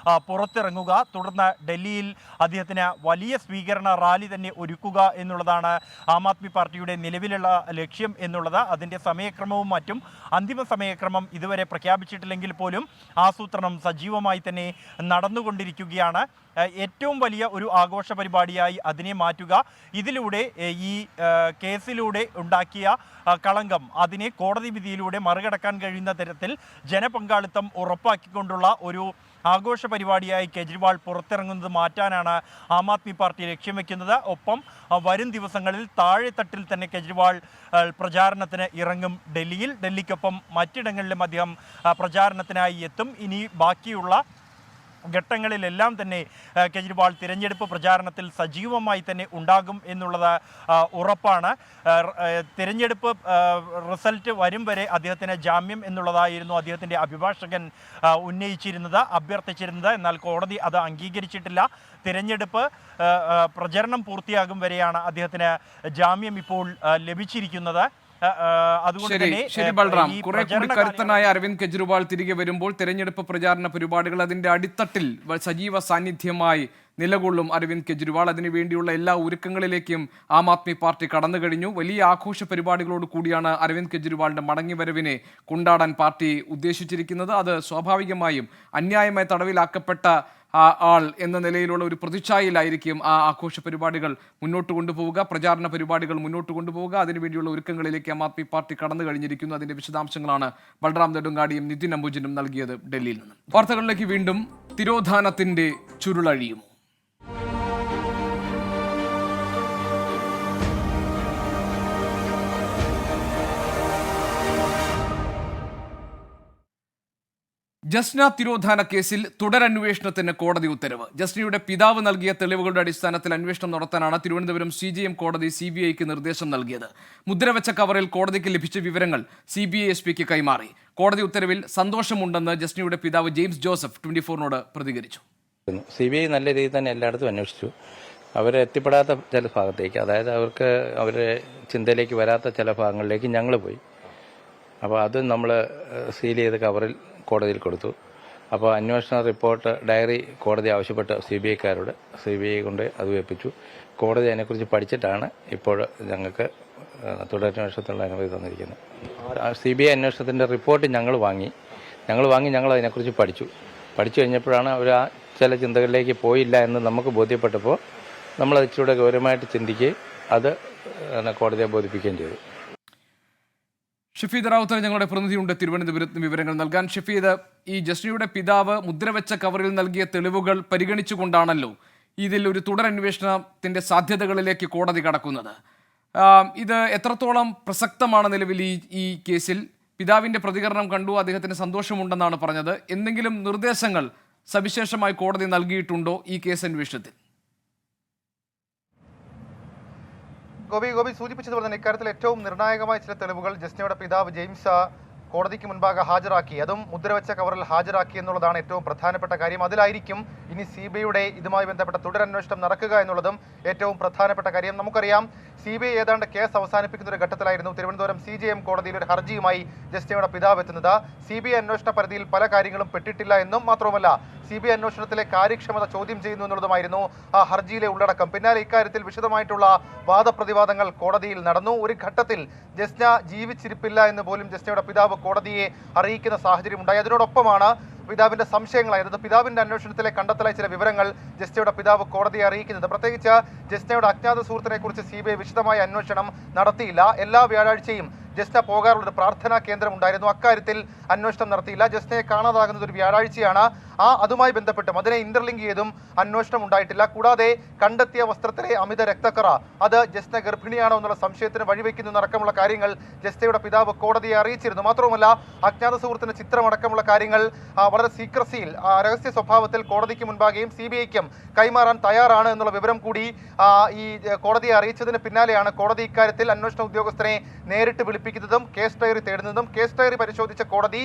പുറത്തിറങ്ങുക, തുടർന്ന് ഡൽഹിയിൽ അദ്ദേഹത്തിന് വലിയ സ്വീകരണ റാലി തന്നെ ഒരുക്കുക എന്നുള്ളതാണ് ആം ആദ്മി പാർട്ടിയുടെ നിലവിലുള്ള ലക്ഷ്യം എന്നുള്ളത്. അതിൻ്റെ സമയക്രമവും മറ്റും അന്തിമ സമയക്രമം ഇതുവരെ പ്രഖ്യാപിച്ചിട്ടില്ലെങ്കിൽ പോലും ആസൂത്രണം സജീവമായി തന്നെ നടന്നുകൊണ്ടിരിക്കുകയാണ്. ഏറ്റവും വലിയ ഒരു ആഘോഷ പരിപാടിയായി അതിനെ മാറ്റുക, ഇതിലൂടെ ഈ കേസിലൂടെ ഉണ്ടാക്കിയ കളങ്കം അതിനെ കോടതി വിധിയിലൂടെ മറികടക്കാൻ കഴിയുന്ന തരത്തിൽ ജനപങ്കാളിത്തം ഉറപ്പാക്കിക്കൊണ്ടുള്ള ഒരു ആഘോഷ പരിപാടിയായി കെജ്രിവാൾ പുറത്തിറങ്ങുന്നത് മാറ്റാനാണ് ആം ആദ്മി പാർട്ടി ലക്ഷ്യം വയ്ക്കുന്നത്. ഒപ്പം വരും ദിവസങ്ങളിൽ താഴെത്തട്ടിൽ തന്നെ കെജ്രിവാൾ പ്രചാരണത്തിന് ഇറങ്ങും. ഡൽഹിക്കൊപ്പം മറ്റിടങ്ങളിലും അദ്ദേഹം പ്രചാരണത്തിനായി എത്തും. ഇനി ബാക്കിയുള്ള ഘട്ടങ്ങളിലെല്ലാം തന്നെ കെജ്രിവാൾ തിരഞ്ഞെടുപ്പ് പ്രചാരണത്തിൽ സജീവമായി തന്നെ ഉണ്ടാകും എന്നുള്ളത് ഉറപ്പാണ്. തിരഞ്ഞെടുപ്പ് റിസൾട്ട് വരും വരെ അദ്ദേഹത്തിന് ജാമ്യം എന്നുള്ളതായിരുന്നു അദ്ദേഹത്തിൻ്റെ അഭിഭാഷകൻ അഭ്യർത്ഥിച്ചിരുന്നത്. എന്നാൽ കോടതി അത് അംഗീകരിച്ചിട്ടില്ല. തിരഞ്ഞെടുപ്പ് പ്രചരണം പൂർത്തിയാകും വരെയാണ് അദ്ദേഹത്തിന് ജാമ്യം ഇപ്പോൾ ലഭിച്ചിരിക്കുന്നത്. ശരി ബൽറാം, കുറെ കൂടി കരുത്തനായ അരവിന്ദ് കെജ്രിവാൾ തിരികെ വരുമ്പോൾ തെരഞ്ഞെടുപ്പ് പ്രചാരണ പരിപാടികൾ അതിന്റെ അടിത്തട്ടിൽ സജീവ സാന്നിധ്യമായി നിലകൊള്ളും അരവിന്ദ് കെജ്രിവാൾ. അതിനുവേണ്ടിയുള്ള എല്ലാ ഒരുക്കങ്ങളിലേക്കും ആം ആദ്മി പാർട്ടി കടന്നു കഴിഞ്ഞു. വലിയ ആഘോഷ പരിപാടികളോട് കൂടിയാണ് അരവിന്ദ് കെജ്രിവാളിന്റെ മടങ്ങിവരവിനെ കൊണ്ടാടാൻ പാർട്ടി ഉദ്ദേശിച്ചിരിക്കുന്നത്. അത് സ്വാഭാവികമായും അന്യായമായി തടവിലാക്കപ്പെട്ട ആൾ എന്ന നിലയിലുള്ള ഒരു പ്രതിച്ഛായയിലായിരിക്കും ആ ആഘോഷ പരിപാടികൾ മുന്നോട്ട് കൊണ്ടുപോവുക, പ്രചാരണ പരിപാടികൾ മുന്നോട്ട് കൊണ്ടുപോവുക. അതിനുവേണ്ടിയുള്ള ഒരുക്കങ്ങളിലേക്ക് ആം ആദ്മി പാർട്ടി കടന്നു കഴിഞ്ഞിരിക്കുന്നു. അതിന്റെ വിശദാംശങ്ങളാണ് ബൽറാം നെടുങ്ങാടിയും നിതിൻ അംബുജനും നൽകിയത് ഡൽഹിയിൽ നിന്ന്. വാർത്തകളിലേക്ക് വീണ്ടും. തിരോധാനത്തിന്റെ ചുരുളഴിയും. ജസ്ന തിരോധാന കേസിൽ തുടരന്വേഷണത്തിന് കോടതി ഉത്തരവ്. ജസ്നയുടെ പിതാവ് നൽകിയ തെളിവുകളുടെ അടിസ്ഥാനത്തിൽ അന്വേഷണം നടത്താനാണ് തിരുവനന്തപുരം CJM കോടതി CBIക്ക് നിർദ്ദേശം നൽകിയത്. മുദ്രവെച്ച കവറിൽ കോടതിക്ക് ലഭിച്ച വിവരങ്ങൾ CBI SPക്ക് കൈമാറി. കോടതി ഉത്തരവിൽ സന്തോഷമുണ്ടെന്ന് ജസ്നയുടെ പിതാവ് ജെയിംസ് ജോസഫ് 24നോട് പ്രതികരിച്ചു. CBI നല്ല രീതിയിൽ തന്നെ എല്ലായിടത്തും അന്വേഷിച്ചു. അവരെത്തിപ്പെടാത്ത ചില ഭാഗത്തേക്ക്, അതായത് അവരുടെ ചിന്തയിലേക്ക് വരാത്ത ചില ഭാഗങ്ങളിലേക്ക് ഞങ്ങൾ പോയി. അപ്പോൾ അത് നമ്മൾ സീൽ ചെയ്ത കവറിൽ കോടതിയിൽ കൊടുത്തു. അപ്പോൾ അന്വേഷണ റിപ്പോർട്ട് ഡയറി കോടതി ആവശ്യപ്പെട്ട് CBIക്കാരോട് CBI കൊണ്ട് അത് വെപ്പിച്ചു. കോടതി അതിനെക്കുറിച്ച് പഠിച്ചിട്ടാണ് ഇപ്പോൾ ഞങ്ങൾക്ക് തുടരന്വേഷണത്തിനുള്ള അനുമതി തന്നിരിക്കുന്നത്. CBI അന്വേഷണത്തിൻ്റെ റിപ്പോർട്ട് ഞങ്ങൾ വാങ്ങി ഞങ്ങൾ അതിനെക്കുറിച്ച് പഠിച്ചു കഴിഞ്ഞപ്പോഴാണ് അവർ ആ ചില ചിന്തകളിലേക്ക് പോയില്ല എന്ന് നമുക്ക് ബോധ്യപ്പെട്ടപ്പോൾ നമ്മളത് ഇച്ചിരൂടെ ഗൗരവമായിട്ട് ചിന്തിക്കുകയും അത് കോടതിയെ ബോധിപ്പിക്കുകയും ചെയ്തു. ഷഫീദ് റാവുത്തർ ഞങ്ങളുടെ പ്രതിനിധിയുണ്ട് തിരുവനന്തപുരത്ത് വിവരങ്ങൾ നൽകാൻ. ഷഫീദ്, ഈ ജസ്നയുടെ പിതാവ് മുദ്രവെച്ച കവറിൽ നൽകിയ തെളിവുകൾ പരിഗണിച്ചുകൊണ്ടാണല്ലോ ഇതിൽ ഒരു തുടരന്വേഷണത്തിന്റെ സാധ്യതകളിലേക്ക് കോടതി കടക്കുന്നത്. ഇത് എത്രത്തോളം പ്രസക്തമാണ് നിലവിൽ ഈ കേസിൽ? പിതാവിന്റെ പ്രതികരണം കണ്ടു, അദ്ദേഹത്തിന് സന്തോഷമുണ്ടെന്നാണ് പറഞ്ഞത്. എന്തെങ്കിലും നിർദ്ദേശങ്ങൾ സവിശേഷമായി കോടതി നൽകിയിട്ടുണ്ടോ ഈ കേസ് അന്വേഷണത്തിൽ? ഗോപി സൂചിപ്പിച്ചതുപോലെ തന്നെ ഇക്കാര്യത്തിൽ ഏറ്റവും നിർണായകമായ ചില തെളിവുകൾ ജസ്നയുടെ പിതാവ് ജെയിംസ് കോടതിക്ക് മുൻപാകെ ഹാജരാക്കി, അതും മുദ്രവെച്ച കവറിൽ ഹാജരാക്കി എന്നുള്ളതാണ് ഏറ്റവും പ്രധാനപ്പെട്ട കാര്യം. അതിലായിരിക്കും ഇനി CBIയുടെ ഇതുമായി ബന്ധപ്പെട്ട തുടരന്വേഷണം നടക്കുക എന്നുള്ളതും ഏറ്റവും പ്രധാനപ്പെട്ട കാര്യം. നമുക്കറിയാം CBI ഏതാണ്ട് കേസ് അവസാനിപ്പിക്കുന്ന ഒരു ഘട്ടത്തിലായിരുന്നു തിരുവനന്തപുരം CJM കോടതിയിൽ ഒരു ഹർജിയുമായി ജസ്നയുടെ പിതാവ് എത്തുന്നത്. CBI അന്വേഷണ പരിധിയിൽ പല കാര്യങ്ങളും പെട്ടിട്ടില്ല എന്നും മാത്രവുമല്ല CBI അന്വേഷണത്തിലെ കാര്യക്ഷമത ചോദ്യം ചെയ്യുന്നു എന്നുള്ളതുമായിരുന്നു ആ ഹർജിയിലെ ഉള്ളടക്കം. പിന്നാലെ ഇക്കാര്യത്തിൽ വിശദമായിട്ടുള്ള വാദപ്രതിവാദങ്ങൾ കോടതിയിൽ നടന്നു. ഒരു ഘട്ടത്തിൽ ജസ്ന ജീവിച്ചിരിപ്പില്ല എന്ന് പോലും ജസ്നയുടെ പിതാവ് കോടതിയെ അറിയിക്കുന്ന സാഹചര്യം ഉണ്ടായി. അതിനോടൊപ്പമാണ് പിതാവിന്റെ സംശയങ്ങളായത്. പിതാവിന്റെ അന്വേഷണത്തിലെ കണ്ടെത്തലായ ചില വിവരങ്ങൾ ജസ്നയുടെ പിതാവ് കോടതിയെ അറിയിക്കുന്നത്. പ്രത്യേകിച്ച് ജസ്നയുടെ അജ്ഞാത സുഹൃത്തിനെ കുറിച്ച് CBI വിശദമായ അന്വേഷണം നടത്തിയില്ല. എല്ലാ വ്യാഴാഴ്ചയും ജസ്ന പോകാറുള്ളൊരു പ്രാർത്ഥനാ കേന്ദ്രം ഉണ്ടായിരുന്നു. അക്കാര്യത്തിൽ അന്വേഷണം നടത്തിയില്ല. ജസ്നയെ കാണാതാകുന്നത് ഒരു വ്യാഴാഴ്ചയാണ്. അതുമായി ബന്ധപ്പെട്ടും അതിനെ ഇന്റർലിങ്ക് ചെയ്തും അന്വേഷണം ഉണ്ടായിട്ടില്ല. കൂടാതെ കണ്ടെത്തിയ വസ്ത്രത്തിലെ അമിത രക്തക്കറ അത് ജസ്ന ഗർഭിണിയാണോ എന്നുള്ള സംശയത്തിന് വഴിവെക്കുന്നു അടക്കമുള്ള കാര്യങ്ങൾ ജസ്നയുടെ പിതാവ് കോടതിയെ അറിയിച്ചിരുന്നു. മാത്രവുമല്ല അജ്ഞാത സുഹൃത്തിന്റെ ചിത്രമടക്കമുള്ള കാര്യങ്ങൾ വളരെ സീക്രസിയിൽ രഹസ്യ സ്വഭാവത്തിൽ കോടതിക്ക് മുൻപാകെയും CBIക്കും കൈമാറാൻ തയ്യാറാണ് എന്നുള്ള വിവരം കൂടി ഈ കോടതിയെ അറിയിച്ചതിന് പിന്നാലെയാണ് കോടതി ഇക്കാര്യത്തിൽ അന്വേഷണ ഉദ്യോഗസ്ഥരെ നേരിട്ട് വിളിപ്പിക്കുന്നതും കേസ് ഡയറി തേടുന്നതും. കേസ് ഡയറി പരിശോധിച്ച കോടതി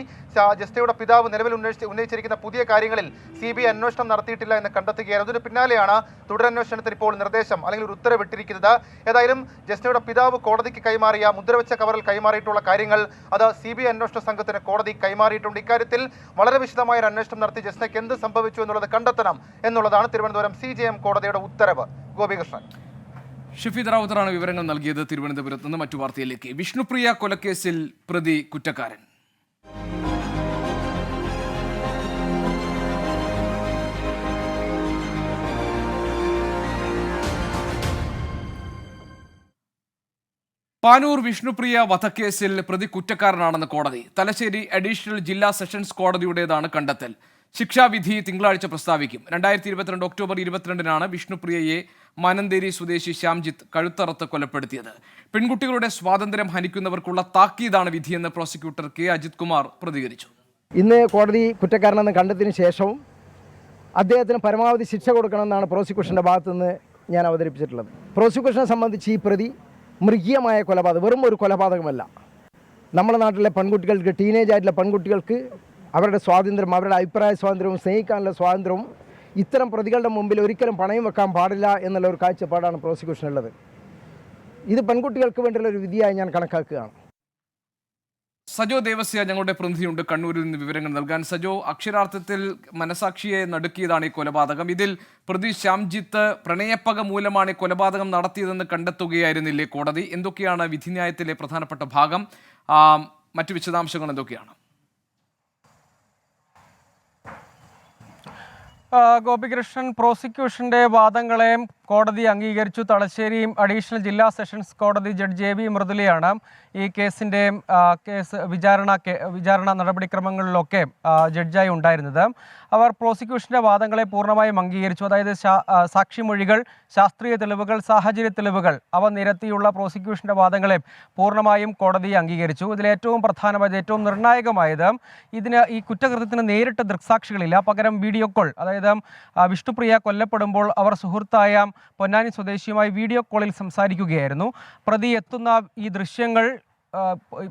ജസ്നയുടെ പിതാവ് നിലവിൽ ഉന്നയിച്ചിരിക്കുന്ന പുതിയ കാര്യങ്ങളിൽ CBI അന്വേഷണം നടത്തിയിട്ടില്ല എന്ന് കണ്ടെത്തുകയായിരുന്നു. അതിന് പിന്നാലെയാണ് തുടരന്വേഷണത്തിന് ഇപ്പോൾ നിർദ്ദേശം അല്ലെങ്കിൽ ഒരു ഉത്തരവിട്ടിരിക്കുന്നത്. ഏതായാലും ജസ്നയുടെ പിതാവ് കോടതിക്ക് കൈമാറിയ മുദ്രവെച്ച കവറിൽ കൈമാറിയിട്ടുള്ള കാര്യങ്ങൾ അത് CBI അന്വേഷണ സംഘത്തിന് കോടതി കൈമാറിയിട്ടുണ്ട്. ഇക്കാര്യത്തിൽ വളരെ വിശദമായ ഒരു അന്വേഷണം നടത്തി ജസ്നയ്ക്ക് എന്ത് സംഭവിച്ചു എന്നുള്ളത് കണ്ടെത്തണം എന്നുള്ളതാണ് തിരുവനന്തപുരം CJM കോടതിയുടെ ഉത്തരവ്. ഗോപികൃഷ്ണൻ. ഷഫീദ് റാവുത്തറാണ് വിവരങ്ങൾ നൽകിയത്. തിരുവനന്തപുരത്ത് നിന്ന് മറ്റു വാർത്തയിലേക്ക്. വിഷ്ണുപ്രിയ കൊലക്കേസിൽ പ്രതി കുറ്റക്കാരൻ. പാനൂർ വിഷ്ണുപ്രിയ വധക്കേസിൽ പ്രതി കുറ്റക്കാരനാണെന്ന് കോടതി. തലശ്ശേരി അഡീഷണൽ ജില്ലാ സെഷൻസ് കോടതിയുടേതാണ് കണ്ടെത്തൽ. ശിക്ഷാവിധി തിങ്കളാഴ്ച പ്രസ്താവിക്കും. 2022 ഒക്ടോബർ 22-നാണ് വിഷ്ണുപ്രിയയെ മാനന്തേരി സ്വദേശി ശ്യാംജിത്ത് കഴുത്തറത്ത് കൊലപ്പെടുത്തിയത്. പെൺകുട്ടികളുടെ സ്വാതന്ത്ര്യം ഹനിക്കുന്നവർക്കുള്ള താക്കീതാണ് വിധിയെന്ന് പ്രോസിക്യൂട്ടർ കെ അജിത് കുമാർ പ്രതികരിച്ചു. ഇന്ന് കോടതി കുറ്റക്കാരനെന്ന് കണ്ടെത്തിയതിനു ശേഷവും അദ്ദേഹത്തിന് പരമാവധി ശിക്ഷ കൊടുക്കണമെന്നാണ് പ്രോസിക്യൂഷൻ്റെ ഭാഗത്തുനിന്ന് ഞാൻ അവതരിപ്പിച്ചിട്ടുള്ളത്. പ്രോസിക്യൂഷനെ സംബന്ധിച്ച് ഈ പ്രതി മൃഗീയമായ കൊലപാതകം വെറും ഒരു കൊലപാതകമല്ല. നമ്മുടെ നാട്ടിലെ പെൺകുട്ടികൾക്ക്, ടീനേജ് ആയിട്ടുള്ള പെൺകുട്ടികൾക്ക് അവരുടെ സ്വാതന്ത്ര്യം, അവരുടെ അഭിപ്രായ സ്വാതന്ത്ര്യവും സ്നേഹിക്കാനുള്ള സ്വാതന്ത്ര്യവും ഇത്തരം പ്രതികളുടെ മുമ്പിൽ ഒരിക്കലും പണയം വെക്കാൻ പാടില്ല എന്നുള്ള ഒരു കാഴ്ചപ്പാടാണ് പ്രോസിക്യൂഷനുള്ളത്. ഇത് പെൺകുട്ടികൾക്ക് വേണ്ടിയുള്ള ഒരു വിധിയായി ഞാൻ കണക്കാക്കുകയാണ്. സജോ ദേവസ്യ ഞങ്ങളുടെ പ്രതിനിധിയുണ്ട് കണ്ണൂരിൽ നിന്ന് വിവരങ്ങൾ നൽകാൻ. സജോ, അക്ഷരാർത്ഥത്തിൽ മനസാക്ഷിയെ നടുക്കിയതാണ് ഈ കൊലപാതകം. ഇതിൽ പ്രതി ശ്യാംജിത്ത് പ്രണയപ്പക മൂലമാണ് ഈ കൊലപാതകം നടത്തിയതെന്ന് കണ്ടെത്തുകയായിരുന്നില്ലേ കോടതി? എന്തൊക്കെയാണ് വിധിന്യായത്തിലെ പ്രധാനപ്പെട്ട ഭാഗം? മറ്റു വിശദാംശങ്ങൾ എന്തൊക്കെയാണ്? ഗോപികൃഷ്ണൻ, പ്രോസിക്യൂഷന്റെ വാദങ്ങളെ കോടതി അംഗീകരിച്ചു. തലശ്ശേരി അഡീഷണൽ ജില്ലാ സെഷൻസ് കോടതി ജഡ്ജി എ വി മൃദുലയാണ് ഈ കേസിൻ്റെ വിചാരണ നടപടിക്രമങ്ങളിലൊക്കെ ജഡ്ജായി ഉണ്ടായിരുന്നത്. അവർ പ്രോസിക്യൂഷന്റെ വാദങ്ങളെ പൂർണ്ണമായും അംഗീകരിച്ചു. അതായത് സാക്ഷിമൊഴികൾ, ശാസ്ത്രീയ തെളിവുകൾ, സാഹചര്യ തെളിവുകൾ അവ നിരത്തിയുള്ള പ്രോസിക്യൂഷന്റെ വാദങ്ങളെ പൂർണ്ണമായും കോടതി അംഗീകരിച്ചു. ഇതിലേറ്റവും പ്രധാനമായത്, ഏറ്റവും നിർണായകമായത്, ഈ കുറ്റകൃത്യത്തിന് നേരിട്ട് ദൃക്സാക്ഷികളില്ല, പകരം വീഡിയോ കോൾ, അതായത് വിഷ്ണുപ്രിയ കൊല്ലപ്പെടുമ്പോൾ അവർ സുഹൃത്തായ പൊന്നാനി സ്വദേശിയുമായി വീഡിയോ കോളിൽ സംസാരിക്കുകയായിരുന്നു. പ്രതി എത്തുന്ന ഈ ദൃശ്യങ്ങൾ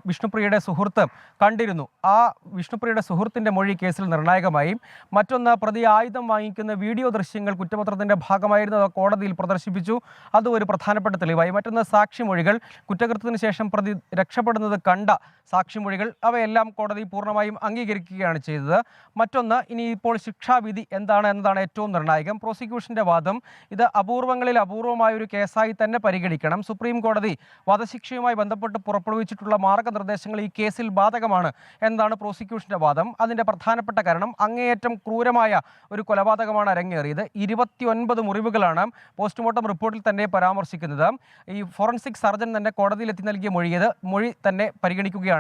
വിഷ്ണുപ്രിയയുടെ സുഹൃത്ത് കണ്ടിരുന്നു. ആ വിഷ്ണുപ്രിയയുടെ സുഹൃത്തിൻ്റെ മൊഴി കേസിൽ നിർണായകമായി. മറ്റൊന്ന്, പ്രതി ആയുധം വാങ്ങിക്കുന്ന വീഡിയോ ദൃശ്യങ്ങൾ കുറ്റപത്രത്തിൻ്റെ ഭാഗമായിരുന്നു, അത് കോടതിയിൽ പ്രദർശിപ്പിച്ചു. അതും ഒരു പ്രധാനപ്പെട്ട തെളിവായി. മറ്റൊന്ന്, സാക്ഷിമൊഴികൾ, കുറ്റകൃത്യത്തിന് ശേഷം പ്രതി രക്ഷപ്പെടുന്നത് കണ്ട സാക്ഷിമൊഴികൾ, അവയെല്ലാം കോടതി പൂർണ്ണമായും അംഗീകരിക്കുകയാണ് ചെയ്തത്. മറ്റൊന്ന്, ഇനി ഇപ്പോൾ ശിക്ഷാവിധി എന്താണ് എന്നതാണ് ഏറ്റവും നിർണായകം. പ്രോസിക്യൂഷൻ്റെ വാദം, ഇത് അപൂർവങ്ങളിൽ അപൂർവമായ ഒരു കേസായി തന്നെ പരിഗണിക്കണം. സുപ്രീം കോടതി വധശിക്ഷയുമായി ബന്ധപ്പെട്ട് പുറപ്പെടുവിച്ചിട്ടുള്ള മാർഗനിർദ്ദേശങ്ങൾ ഈ കേസിൽ ബാധകമാണ് എന്നതാണ് പ്രോസിക്യൂഷന്റെ വാദം. അതിന്റെ പ്രധാനപ്പെട്ട കാരണം, അങ്ങേയറ്റം ക്രൂരമായ ഒരു കൊലപാതകമാണ് അരങ്ങേറിയത്. 29 മുറിവുകളാണ് പോസ്റ്റ്മോർട്ടം റിപ്പോർട്ടിൽ തന്നെ പരാമർശിക്കുന്നത്. ഈ ഫോറൻസിക് സർജൻ തന്നെ കോടതിയിലെത്തി നൽകിയ മൊഴി തന്നെ പരിഗണിക്കുകയാണെങ്കിൽ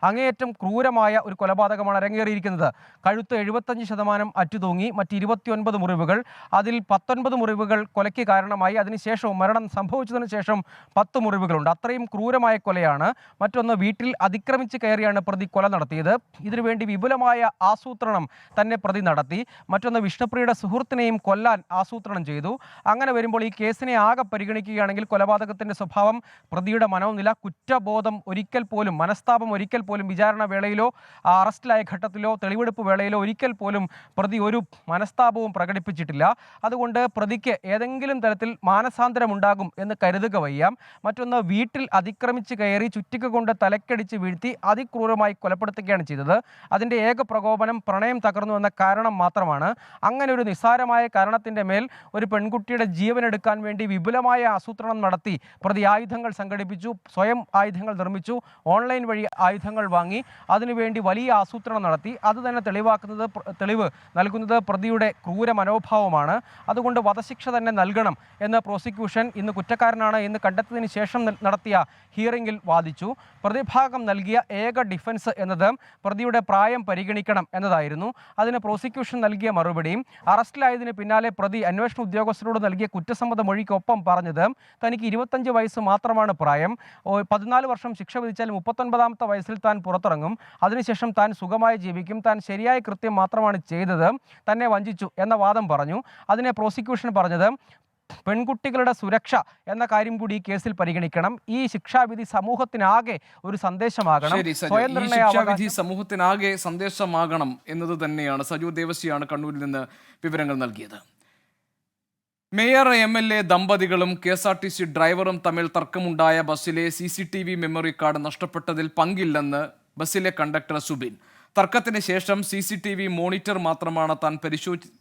അങ്ങേയറ്റം ക്രൂരമായ ഒരു കൊലപാതകമാണ് അരങ്ങേറിയിരിക്കുന്നത്. കഴുത്ത് 75% അറ്റുതൂങ്ങി, മറ്റ് 29 മുറിവുകൾ, അതിൽ 19 മുറിവുകൾ കൊലയ്ക്ക് കാരണമായി. അതിനുശേഷവും മരണം സംഭവിച്ചതിന് ശേഷം 10 മുറിവുകളുണ്ട്. അത്രയും ക്രൂരമായ കൊലയാണ്. മറ്റൊന്ന്, വീട്ടിൽ അതിക്രമിച്ച് കയറിയാണ് പ്രതി കൊല നടത്തിയത്. ഇതിനുവേണ്ടി വിപുലമായ ആസൂത്രണം തന്നെ പ്രതി നടത്തി. മറ്റൊന്ന്, വിഷ്ണുപ്രിയയുടെ സുഹൃത്തിനെയും കൊല്ലാൻ ആസൂത്രണം ചെയ്തു. അങ്ങനെ വരുമ്പോൾ ഈ കേസിനെ ആകെ പരിഗണിക്കുകയാണെങ്കിൽ കൊലപാതകത്തിന്റെ സ്വഭാവം, പ്രതിയുടെ മനോനില, കുറ്റബോധം ഒരിക്കൽ പോലും, മനസ്താപം ഒരിക്കൽ പോലും വിചാരണ വേളയിലോ അറസ്റ്റിലായ ഘട്ടത്തിലോ തെളിവെടുപ്പ് വേളയിലോ ഒരിക്കൽ പോലും പ്രതി ഒരു മനസ്താപവും പ്രകടിപ്പിച്ചിട്ടില്ല. അതുകൊണ്ട് പ്രതിക്ക് ഏതെങ്കിലും തരത്തിൽ മാനസാന്തരം ഉണ്ടാകും എന്ന് കരുതുക വയ്യ. മറ്റൊന്ന്, വീട്ടിൽ അതിക്രമിച്ച് കയറി ചുറ്റിക കൊണ്ട് തലക്കടിച്ച് വീഴ്ത്തി അതിക്രൂരമായി കൊലപ്പെടുത്തുകയാണ് ചെയ്തത്. അതിൻ്റെ ഏക പ്രകോപനം പ്രണയം തകർന്നു എന്ന കാരണം മാത്രമാണ്. അങ്ങനെ ഒരു നിസ്സാരമായ കാരണത്തിൻ്റെ മേൽ ഒരു പെൺകുട്ടിയുടെ ജീവനെടുക്കാൻ വേണ്ടി വിപുലമായ ആസൂത്രണം നടത്തി പ്രതി ആയുധങ്ങൾ സംഘടിപ്പിച്ചു, സ്വയം ആയുധങ്ങൾ നിർമ്മിച്ചു, ഓൺലൈൻ വഴി ആയുധങ്ങൾ വാങ്ങി, അതിനുവേണ്ടി വലിയ ആസൂത്രണം നടത്തി. അത് തന്നെ തെളിവ് നൽകുന്നത് പ്രതിയുടെ ക്രൂര മനോഭാവമാണ്. അതുകൊണ്ട് വധശിക്ഷ തന്നെ നൽകണം എന്ന് പ്രോസിക്യൂഷൻ ഇന്ന് കുറ്റക്കാരനാണ് എന്ന് കണ്ടെത്തിയതിന് ശേഷം നടത്തിയ ഹിയറിംഗിൽ വാദിച്ചു. പ്രതിഭാഗം നൽകിയ ഏക ഡിഫൻസ് എന്നത് പ്രതിയുടെ പ്രായം പരിഗണിക്കണം എന്നതായിരുന്നു. അതിന് പ്രോസിക്യൂഷൻ നൽകിയ മറുപടിയും, അറസ്റ്റിലായതിന് പിന്നാലെ പ്രതി അന്വേഷണ ഉദ്യോഗസ്ഥരോട് നൽകിയ കുറ്റസമ്മത മൊഴിക്കൊപ്പം പറഞ്ഞത് തനിക്ക് 25 വയസ്സ് മാത്രമാണ് പ്രായം, 14 വർഷം ശിക്ഷ വിധിച്ചാൽ 39ാമത്തെ വയസ്സിൽ താൻ പുറത്തിറങ്ങും, അതിനുശേഷം താൻ സുഖമായി ജീവിക്കും, താൻ ശരിയായ കൃത്യം മാത്രമാണ് ചെയ്തത്, തന്നെ വഞ്ചിച്ചു എന്ന വാദം പറഞ്ഞു. അതിനെ പ്രോസിക്യൂഷൻ പറഞ്ഞത്, പെൺകുട്ടികളുടെ സുരക്ഷ എന്ന കാര്യം കൂടി ഈ കേസിൽ പരിഗണിക്കണം. ഈ ശിക്ഷാവിധി സമൂഹത്തിനാകെ ഒരു സന്ദേശമാകണം. സമൂഹത്തിനാകെ സന്ദേശമാകണം എന്നത് തന്നെയാണ്. സജു ദേവസ്യാണ് കണ്ണൂരിൽ നിന്ന് വിവരങ്ങൾ നൽകിയത്. മേയർ MLA ദമ്പതികളും KSRTC ഡ്രൈവറും തമ്മിൽ തർക്കമുണ്ടായ ബസ്സിലെ CCTV മെമ്മറി കാർഡ് നഷ്ടപ്പെട്ടതിൽ പങ്കില്ലെന്ന് ബസ്സിലെ കണ്ടക്ടർ സുബിൻ. തർക്കത്തിന് ശേഷം CCTV മോണിറ്റർ മാത്രമാണ് താൻ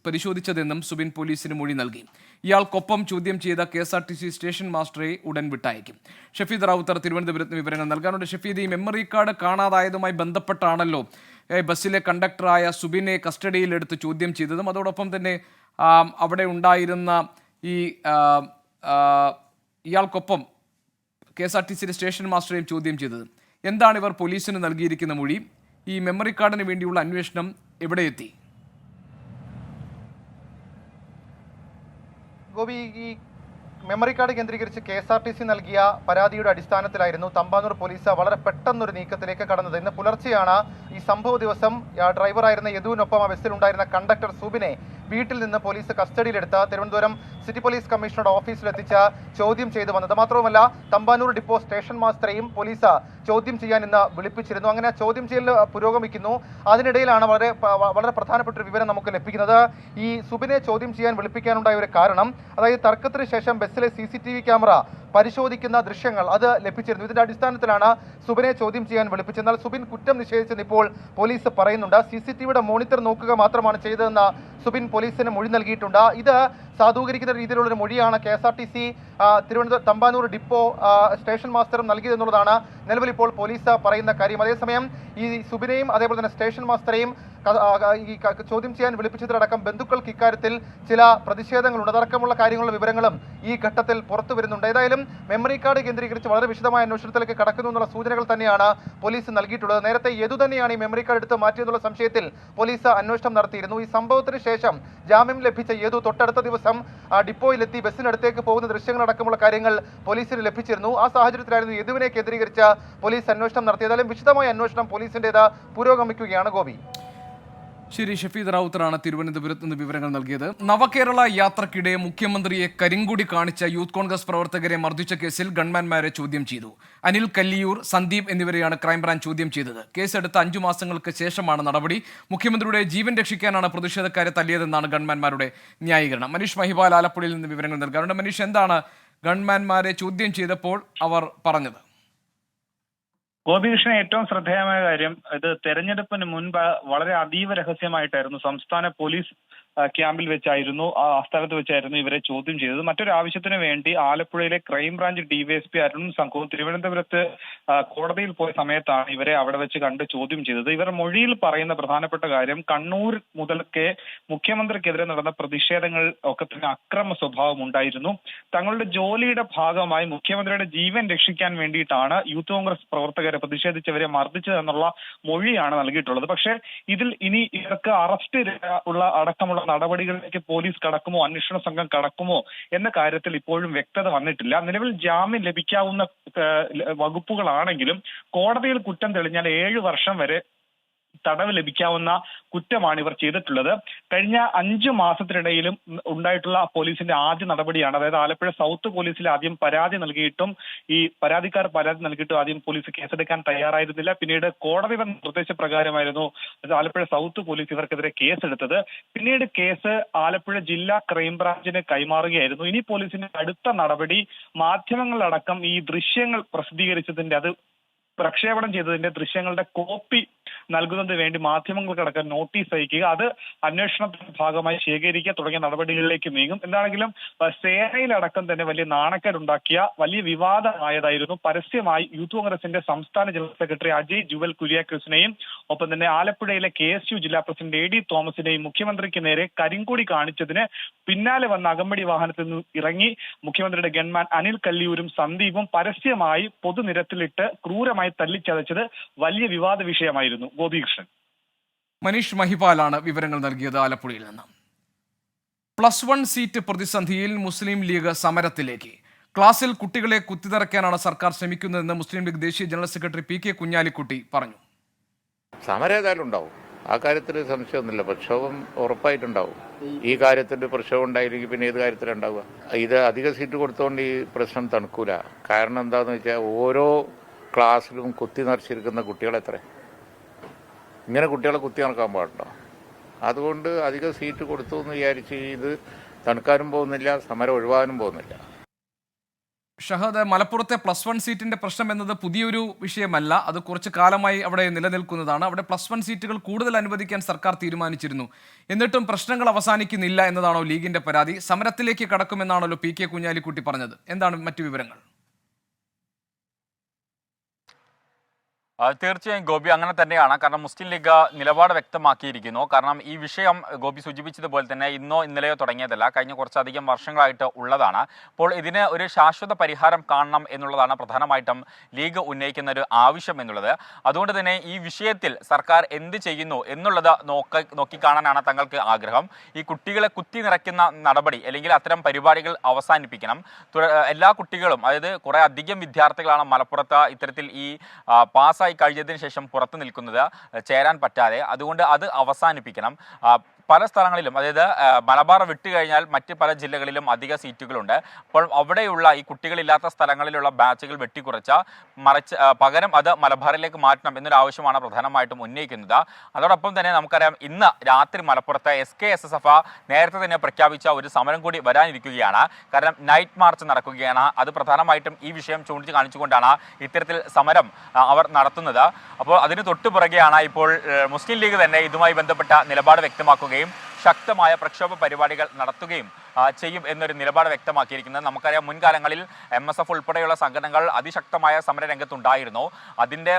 പരിശോധിച്ചതെന്നും സുബിൻ പോലീസിന് മൊഴി നൽകി. ഇയാൾക്കൊപ്പം ചോദ്യം ചെയ്ത KSRTC സ്റ്റേഷൻ മാസ്റ്ററെ ഉടൻ വിട്ടയക്കും. ഷഫീദ് റാവുത്തർ തിരുവനന്തപുരത്ത് വിവരങ്ങൾ നൽകാനുണ്ട്. ഷഫീദ്, ഈ മെമ്മറി കാർഡ് കാണാതായതുമായി ബന്ധപ്പെട്ടാണല്ലോ ബസ്സിലെ കണ്ടക്ടറായ സുബിനെ കസ്റ്റഡിയിലെടുത്ത് ചോദ്യം ചെയ്തതും അതോടൊപ്പം തന്നെ അവിടെ ഉണ്ടായിരുന്ന ഇയാൾക്കൊപ്പം KSRTC സ്റ്റേഷൻ മാസ്റ്ററെയും ചോദ്യം ചെയ്തത്. എന്താണ് ഇവർ പോലീസിന് നൽകിയിരിക്കുന്ന മൊഴി? ഈ മെമ്മറി കാർഡിന് വേണ്ടിയുള്ള അന്വേഷണം എവിടെ എത്തി? ഗോപി, ഈ മെമ്മറി കാർഡ് കേന്ദ്രീകരിച്ച് KSRTC നൽകിയ പരാതിയുടെ അടിസ്ഥാനത്തിലായിരുന്നു തമ്പാനൂർ പോലീസ് വളരെ പെട്ടെന്നൊരു നീക്കത്തിലേക്ക് കടന്നത്. ഇന്ന് പുലർച്ചെയാണ് ഈ സംഭവ ദിവസം ഡ്രൈവറായിരുന്ന യദുവിനൊപ്പം ആ ബസ്സിലുണ്ടായിരുന്ന കണ്ടക്ടർ സുബിനെ വീട്ടിൽ നിന്ന് പോലീസ് കസ്റ്റഡിയിലെടുത്ത് തിരുവനന്തപുരം സിറ്റി പോലീസ് കമ്മീഷണറുടെ ഓഫീസിലെത്തിച്ച ചോദ്യം ചെയ്തു വന്നത്. മാത്രവുമല്ല, തമ്പാനൂർ ഡിപ്പോ സ്റ്റേഷൻ മാസ്റ്ററെയും പോലീസ് ചോദ്യം ചെയ്യാൻ ഇന്ന് വിളിപ്പിച്ചിരുന്നു. അങ്ങനെ ചോദ്യം ചെയ്യൽ പുരോഗമിക്കുന്നു. അതിനിടയിലാണ് വളരെ പ്രധാനപ്പെട്ട ഒരു വിവരം നമുക്ക് ലഭിക്കുന്നത്. ഈ സുബിനെ ചോദ്യം ചെയ്യാൻ വിളിപ്പിക്കാനുണ്ടായ ഒരു കാരണം, അതായത് തർക്കത്തിന് ശേഷം ബസ്സിലെ CCTV ക്യാമറ പരിശോധിക്കുന്ന ദൃശ്യങ്ങൾ അത് ലഭിച്ചിരുന്നു. ഇതിന്റെ അടിസ്ഥാനത്തിലാണ് സുബിനെ ചോദ്യം ചെയ്യാൻ വിളിപ്പിച്ചത്. എന്നാൽ സുബിൻ കുറ്റം നിഷേധിച്ചെന്ന് ഇപ്പോൾ പോലീസ് പറയുന്നുണ്ട്. CCTVയുടെ മോണിറ്റർ നോക്കുക മാത്രമാണ് ചെയ്തതെന്ന് സുബിൻ പോലീസിന് മൊഴി നൽകിയിട്ടുണ്ട്. ഇത് സാധൂകരിക്കുന്ന രീതിയിലുള്ളൊരു മൊഴിയാണ് KSRTC Thiruvananthapuram Thampanoor depot station മാസ്റ്ററും നൽകിയതെന്നുള്ളതാണ് നിലവിൽ ഇപ്പോൾ പോലീസ് പറയുന്ന കാര്യം. അതേസമയം ഈ സുബിനെയും അതേപോലെ തന്നെ സ്റ്റേഷൻ മാസ്റ്ററെയും ഈ ചോദ്യം ചെയ്യാൻ വിളിപ്പിച്ചതിലടക്കം ബന്ധുക്കൾക്ക് ഇക്കാര്യത്തിൽ ചില പ്രതിഷേധങ്ങളുണ്ട്. അതടക്കമുള്ള കാര്യങ്ങളുടെ വിവരങ്ങളും ഈ ഘട്ടത്തിൽ പുറത്തു വരുന്നുണ്ട്. ഏതായാലും മെമ്മറി കാർഡ് കേന്ദ്രീകരിച്ച് വളരെ വിശദമായ അന്വേഷണത്തിലേക്ക് കടക്കുന്നു എന്നുള്ള സൂചനകൾ തന്നെയാണ് പോലീസ് നൽകിയിട്ടുള്ളത്. നേരത്തെ യദു തന്നെയാണ് ഈ മെമ്മറി കാർഡ് എടുത്ത് മാറ്റിയെന്നുള്ള സംശയത്തിൽ പോലീസ് അന്വേഷണം നടത്തിയിരുന്നു. ഈ സംഭവത്തിന് ശേഷം ജാമ്യം ലഭിച്ച യദു തൊട്ടടുത്ത ദിവസം ഡിപ്പോയിലെത്തി ബസ്സിനടുത്തേക്ക് പോകുന്ന ദൃശ്യങ്ങളടക്കമുള്ള കാര്യങ്ങൾ പോലീസിന് ലഭിച്ചിരുന്നു. ആ സാഹചര്യത്തിലായിരുന്നു യദുവിനെ കേന്ദ്രീകരിച്ച് പോലീസ് അന്വേഷണം നടത്തിയത്. ഏതായാലും വിശദമായ അന്വേഷണം പോലീസിൻ്റെത് പുരോഗമിക്കുകയാണ്. ഗോപി, ശരി, ഷഫീദ് റാവുത്തറാണ് തിരുവനന്തപുരത്ത് നിന്ന് വിവരങ്ങൾ നൽകിയത്. നവകേരള യാത്രക്കിടെ മുഖ്യമന്ത്രിയെ കരിങ്കൊടി കാണിച്ച യൂത്ത് കോൺഗ്രസ് പ്രവർത്തകരെ മർദ്ദിച്ച കേസിൽ ഗൺമാൻമാരെ ചോദ്യം ചെയ്തു. അനിൽ കല്ലിയൂർ, സന്ദീപ് എന്നിവരെയാണ് ക്രൈംബ്രാഞ്ച് ചോദ്യം ചെയ്തത്. കേസെടുത്ത 5 മാസങ്ങൾക്ക് ശേഷമാണ് നടപടി. മുഖ്യമന്ത്രിയുടെ ജീവൻ രക്ഷിക്കാനാണ് പ്രതിഷേധക്കാരെ തല്ലിയതെന്നാണ് ഗൺമാൻമാരുടെ ന്യായീകരണം. മനീഷ് മഹിപാൽ ആലപ്പുഴയിൽ നിന്ന് വിവരങ്ങൾ നൽകാറുണ്ട്. മനീഷ്, എന്താണ് ഗൺമാൻമാരെ ചോദ്യം ചെയ്തപ്പോൾ അവർ പറഞ്ഞത്? ഗോപികൃഷ്ണൻ, ഏറ്റവും ശ്രദ്ധേയമായ കാര്യം, ഇത് തെരഞ്ഞെടുപ്പിന് മുൻപ് വളരെ അതീവ രഹസ്യമായിട്ടായിരുന്നു സംസ്ഥാന പോലീസ് ക്യാമ്പിൽ വെച്ചായിരുന്നു, ആ സ്ഥലത്ത് വെച്ചായിരുന്നു ഇവരെ ചോദ്യം ചെയ്തത്. മറ്റൊരു ആവശ്യത്തിന് വേണ്ടി ആലപ്പുഴയിലെ ക്രൈംബ്രാഞ്ച് DYSP അരുൺ സംഘവും തിരുവനന്തപുരത്ത് കോടതിയിൽ പോയ സമയത്താണ് ഇവരെ അവിടെ വെച്ച് കണ്ട് ചോദ്യം ചെയ്തത്. ഇവർ മൊഴിയിൽ പറയുന്ന പ്രധാനപ്പെട്ട കാര്യം, കണ്ണൂർ മുതൽക്കേ മുഖ്യമന്ത്രിക്കെതിരെ നടന്ന പ്രതിഷേധങ്ങൾ ഒക്കെ തന്നെ അക്രമ സ്വഭാവം ഉണ്ടായിരുന്നു. തങ്ങളുടെ ജോലിയുടെ ഭാഗമായി മുഖ്യമന്ത്രിയുടെ ജീവൻ രക്ഷിക്കാൻ വേണ്ടിയിട്ടാണ് യൂത്ത് കോൺഗ്രസ് പ്രവർത്തകരെ പ്രതിഷേധിച്ചവരെ മർദ്ദിച്ചതെന്നുള്ള മൊഴിയാണ് നൽകിയിട്ടുള്ളത്. പക്ഷേ ഇതിൽ ഇനി ഇവർക്ക് അറസ്റ്റ് ഉള്ള അടക്കമുള്ള നടപടികളിലേക്ക് പോലീസ് കടക്കുമോ, അന്വേഷണ സംഘം കടക്കുമോ എന്ന കാര്യത്തിൽ ഇപ്പോഴും വ്യക്തത വന്നിട്ടില്ല. നിലവിൽ ജാമ്യം ലഭിക്കാവുന്ന വകുപ്പുകളാണെങ്കിലും കോടതിയിൽ കുറ്റം തെളിഞ്ഞാൽ 7 വർഷം വരെ തടവ് ലഭിക്കാവുന്ന കുറ്റമാണ് ഇവർ ചെയ്തിട്ടുള്ളത്. കഴിഞ്ഞ 5 മാസത്തിനിടയിലും ഉണ്ടായിട്ടുള്ള പോലീസിന്റെ ആദ്യ നടപടിയാണ്. അതായത് ആലപ്പുഴ സൗത്ത് പോലീസിൽ ആദ്യം പരാതി നൽകിയിട്ടും ആദ്യം പോലീസ് കേസെടുക്കാൻ തയ്യാറായിരുന്നില്ല. പിന്നീട് കോടതിയുടെ നിർദ്ദേശപ്രകാരമായിരുന്നു ആലപ്പുഴ സൗത്ത് പോലീസ് ഇവർക്കെതിരെ കേസെടുത്തത്. പിന്നീട് കേസ് ആലപ്പുഴ ജില്ലാ ക്രൈംബ്രാഞ്ചിന് കൈമാറുകയായിരുന്നു. ഇനി പോലീസിന്റെ അടുത്ത നടപടി മാധ്യമങ്ങളടക്കം ഈ ദൃശ്യങ്ങൾ പ്രസിദ്ധീകരിച്ചതിന്റെ, അത് പ്രക്ഷേപണം ചെയ്തതിന്റെ ദൃശ്യങ്ങളുടെ കോപ്പി നൽകുന്നതിന് വേണ്ടി മാധ്യമങ്ങൾക്കടക്കം നോട്ടീസ് അയക്കുക, അത് അന്വേഷണത്തിന്റെ ഭാഗമായി ശേഖരിക്കുക തുടങ്ങിയ നടപടികളിലേക്ക് നീങ്ങും. എന്താണെങ്കിലും സേനയിലടക്കം തന്നെ വലിയ നാണക്കേടുണ്ടാക്കിയ വലിയ വിവാദമായതായിരുന്നു പരസ്യമായി യൂത്ത് കോൺഗ്രസിന്റെ സംസ്ഥാന ജനറൽ സെക്രട്ടറി അജയ് ജുവൽ കുര്യാക്കോസിനെയും ഒപ്പം തന്നെ ആലപ്പുഴയിലെ KSU ജില്ലാ പ്രസിഡന്റ് AD തോമസിനെയും മുഖ്യമന്ത്രിക്ക് നേരെ കരിങ്കൊടി കാണിച്ചതിന് പിന്നാലെ വന്ന അകമ്പടി വാഹനത്തിൽ നിന്ന് ഇറങ്ങി മുഖ്യമന്ത്രിയുടെ ഗൺമാൻ അനിൽ കല്ലിയൂരും സന്ദീപും പരസ്യമായി പൊതുനിരത്തിലിട്ട് ക്രൂരമായി തല്ലിച്ചതച്ചത് വലിയ വിവാദ വിഷയമായിരുന്നു. ഗോപികൃഷ്ണൻ. മനീഷ് മഹിപാലാണ് വിവരങ്ങൾ നൽകിയത് ആലപ്പുഴയിൽ നിന്ന്. +1 സീറ്റ് പ്രതിസന്ധിയിൽ മുസ്ലിം ലീഗ് സമരത്തിലേക്ക്. ക്ലാസിൽ കുട്ടികളെ കുത്തിനിറയ്ക്കാനാണ് സർക്കാർ ശ്രമിക്കുന്നതെന്ന് മുസ്ലിം ലീഗ് ദേശീയ ജനറൽ സെക്രട്ടറി PK കുഞ്ഞാലിക്കുട്ടി പറഞ്ഞു. സമരം ഏതായാലും ഉണ്ടാവും, ആ കാര്യത്തിൽ സംശയമൊന്നുമില്ല. പ്രക്ഷോഭം ഉറപ്പായിട്ടുണ്ടാവും. ഈ കാര്യത്തിൽ പ്രക്ഷോഭം ഉണ്ടായില്ലെങ്കിൽ പിന്നെ ഏത് കാര്യത്തിലുണ്ടാവുക? ഇത് അധിക സീറ്റ് കൊടുത്തുകൊണ്ട് ഈ പ്രശ്നം തണുക്കൂല. കാരണം എന്താണെന്ന് വെച്ചാൽ ഓരോ ക്ലാസ്സിലും കുത്തി നിറച്ചിരിക്കുന്ന കുട്ടികളെത്ര, ഇങ്ങനെ കുട്ടികളെ കുത്തി നടക്കാൻ പാടുണ്ടോ? അതുകൊണ്ട് അധികം സീറ്റ് കൊടുത്തു എന്ന് വിചാരിച്ച് ഇത് തണുക്കാനും പോകുന്നില്ല, സമരം ഒഴിവാകാനും പോകുന്നില്ല. ഷഹദ്, മലപ്പുറത്തെ +1 സീറ്റിന്റെ പ്രശ്നം എന്നത് പുതിയൊരു വിഷയമല്ല. അത് കുറച്ച് കാലമായി അവിടെ നിലനിൽക്കുന്നതാണ്. അവിടെ +1 സീറ്റുകൾ കൂടുതൽ അനുവദിക്കാൻ സർക്കാർ തീരുമാനിച്ചിരുന്നു. എന്നിട്ടും പ്രശ്നങ്ങൾ അവസാനിക്കുന്നില്ല എന്നതാണോ ലീഗിന്റെ പരാതി? സമരത്തിലേക്ക് കടക്കുമെന്നാണല്ലോ പി കെ കുഞ്ഞാലിക്കുട്ടി പറഞ്ഞത്. എന്താണ് മറ്റു വിവരങ്ങൾ? തീർച്ചയായും ഗോപി അങ്ങനെ തന്നെയാണ്. കാരണം മുസ്ലിം ലീഗ് നിലപാട് വ്യക്തമാക്കിയിരിക്കുന്നു. കാരണം ഈ വിഷയം ഗോപി സൂചിപ്പിച്ചതുപോലെ തന്നെ ഇന്നോ ഇന്നലെയോ തുടങ്ങിയതല്ല, കഴിഞ്ഞ കുറച്ചധികം വർഷങ്ങളായിട്ട് ഉള്ളതാണ്. അപ്പോൾ ഇതിന് ഒരു ശാശ്വത പരിഹാരം കാണണം എന്നുള്ളതാണ് പ്രധാനമായിട്ടും ലീഗ് ഉന്നയിക്കുന്ന ഒരു ആവശ്യം എന്നുള്ളത്. അതുകൊണ്ട് തന്നെ ഈ വിഷയത്തിൽ സർക്കാർ എന്ത് ചെയ്യുന്നു എന്നുള്ളത് നോക്കിക്കാണാനാണ് തങ്ങൾക്ക് ആഗ്രഹം. ഈ കുട്ടികളെ കുത്തി നിറയ്ക്കുന്ന നടപടി അല്ലെങ്കിൽ അത്തരം പരിപാടികൾ അവസാനിപ്പിക്കണം. എല്ലാ കുട്ടികളും, അതായത് കുറേ അധികം വിദ്യാർത്ഥികളാണ് മലപ്പുറത്ത് ഇത്തരത്തിൽ ഈ പാസ്സായി കഴിഞ്ഞതിന് ശേഷം പുറത്തു നിൽക്കുന്നത്, ചേരാൻ പറ്റാതെ. അതുകൊണ്ട് അത് അവസാനിപ്പിക്കണം. പല സ്ഥലങ്ങളിലും, അതായത് മലബാർ വിട്ടുകഴിഞ്ഞാൽ മറ്റ് പല ജില്ലകളിലും അധിക സീറ്റുകളുണ്ട്. അപ്പോൾ അവിടെയുള്ള ഈ കുട്ടികളില്ലാത്ത സ്ഥലങ്ങളിലുള്ള ബാച്ചുകൾ വെട്ടിക്കുറച്ച പകരം അത് മലബാറിലേക്ക് മാറ്റണം എന്നൊരു ആവശ്യമാണ് പ്രധാനമായിട്ടും ഉന്നയിക്കുന്നത്. അതോടൊപ്പം തന്നെ നമുക്കറിയാം, ഇന്ന് രാത്രി മലപ്പുറത്ത് SKSSF നേരത്തെ തന്നെ പ്രഖ്യാപിച്ച ഒരു സമരം കൂടി വരാനിരിക്കുകയാണ്. കാരണം നൈറ്റ് മാർച്ച് നടക്കുകയാണ്. അത് പ്രധാനമായിട്ടും ഈ വിഷയം ചൂണ്ടിച്ച് കാണിച്ചുകൊണ്ടാണ് ഇത്തരത്തിൽ സമരം അവർ നടത്തുന്നത്. അപ്പോൾ അതിന് തൊട്ടു പുറകെയാണ് ഇപ്പോൾ മുസ്ലിം ലീഗ് തന്നെ ഇതുമായി ബന്ധപ്പെട്ട നിലപാട് വ്യക്തമാക്കുകയും ശക്തമായ പ്രക്ഷോഭ പരിപാടികൾ നടത്തുകയും ചെയ്യും എന്നൊരു നിലപാട് വ്യക്തമാക്കിയിരിക്കുന്നത്. നമുക്കറിയാം, മുൻകാലങ്ങളിൽ MSF ഉൾപ്പെടെയുള്ള സംഘടനകൾ അതിശക്തമായ സമരരംഗത്തുണ്ടായിരുന്നു. അതിൻ്റെ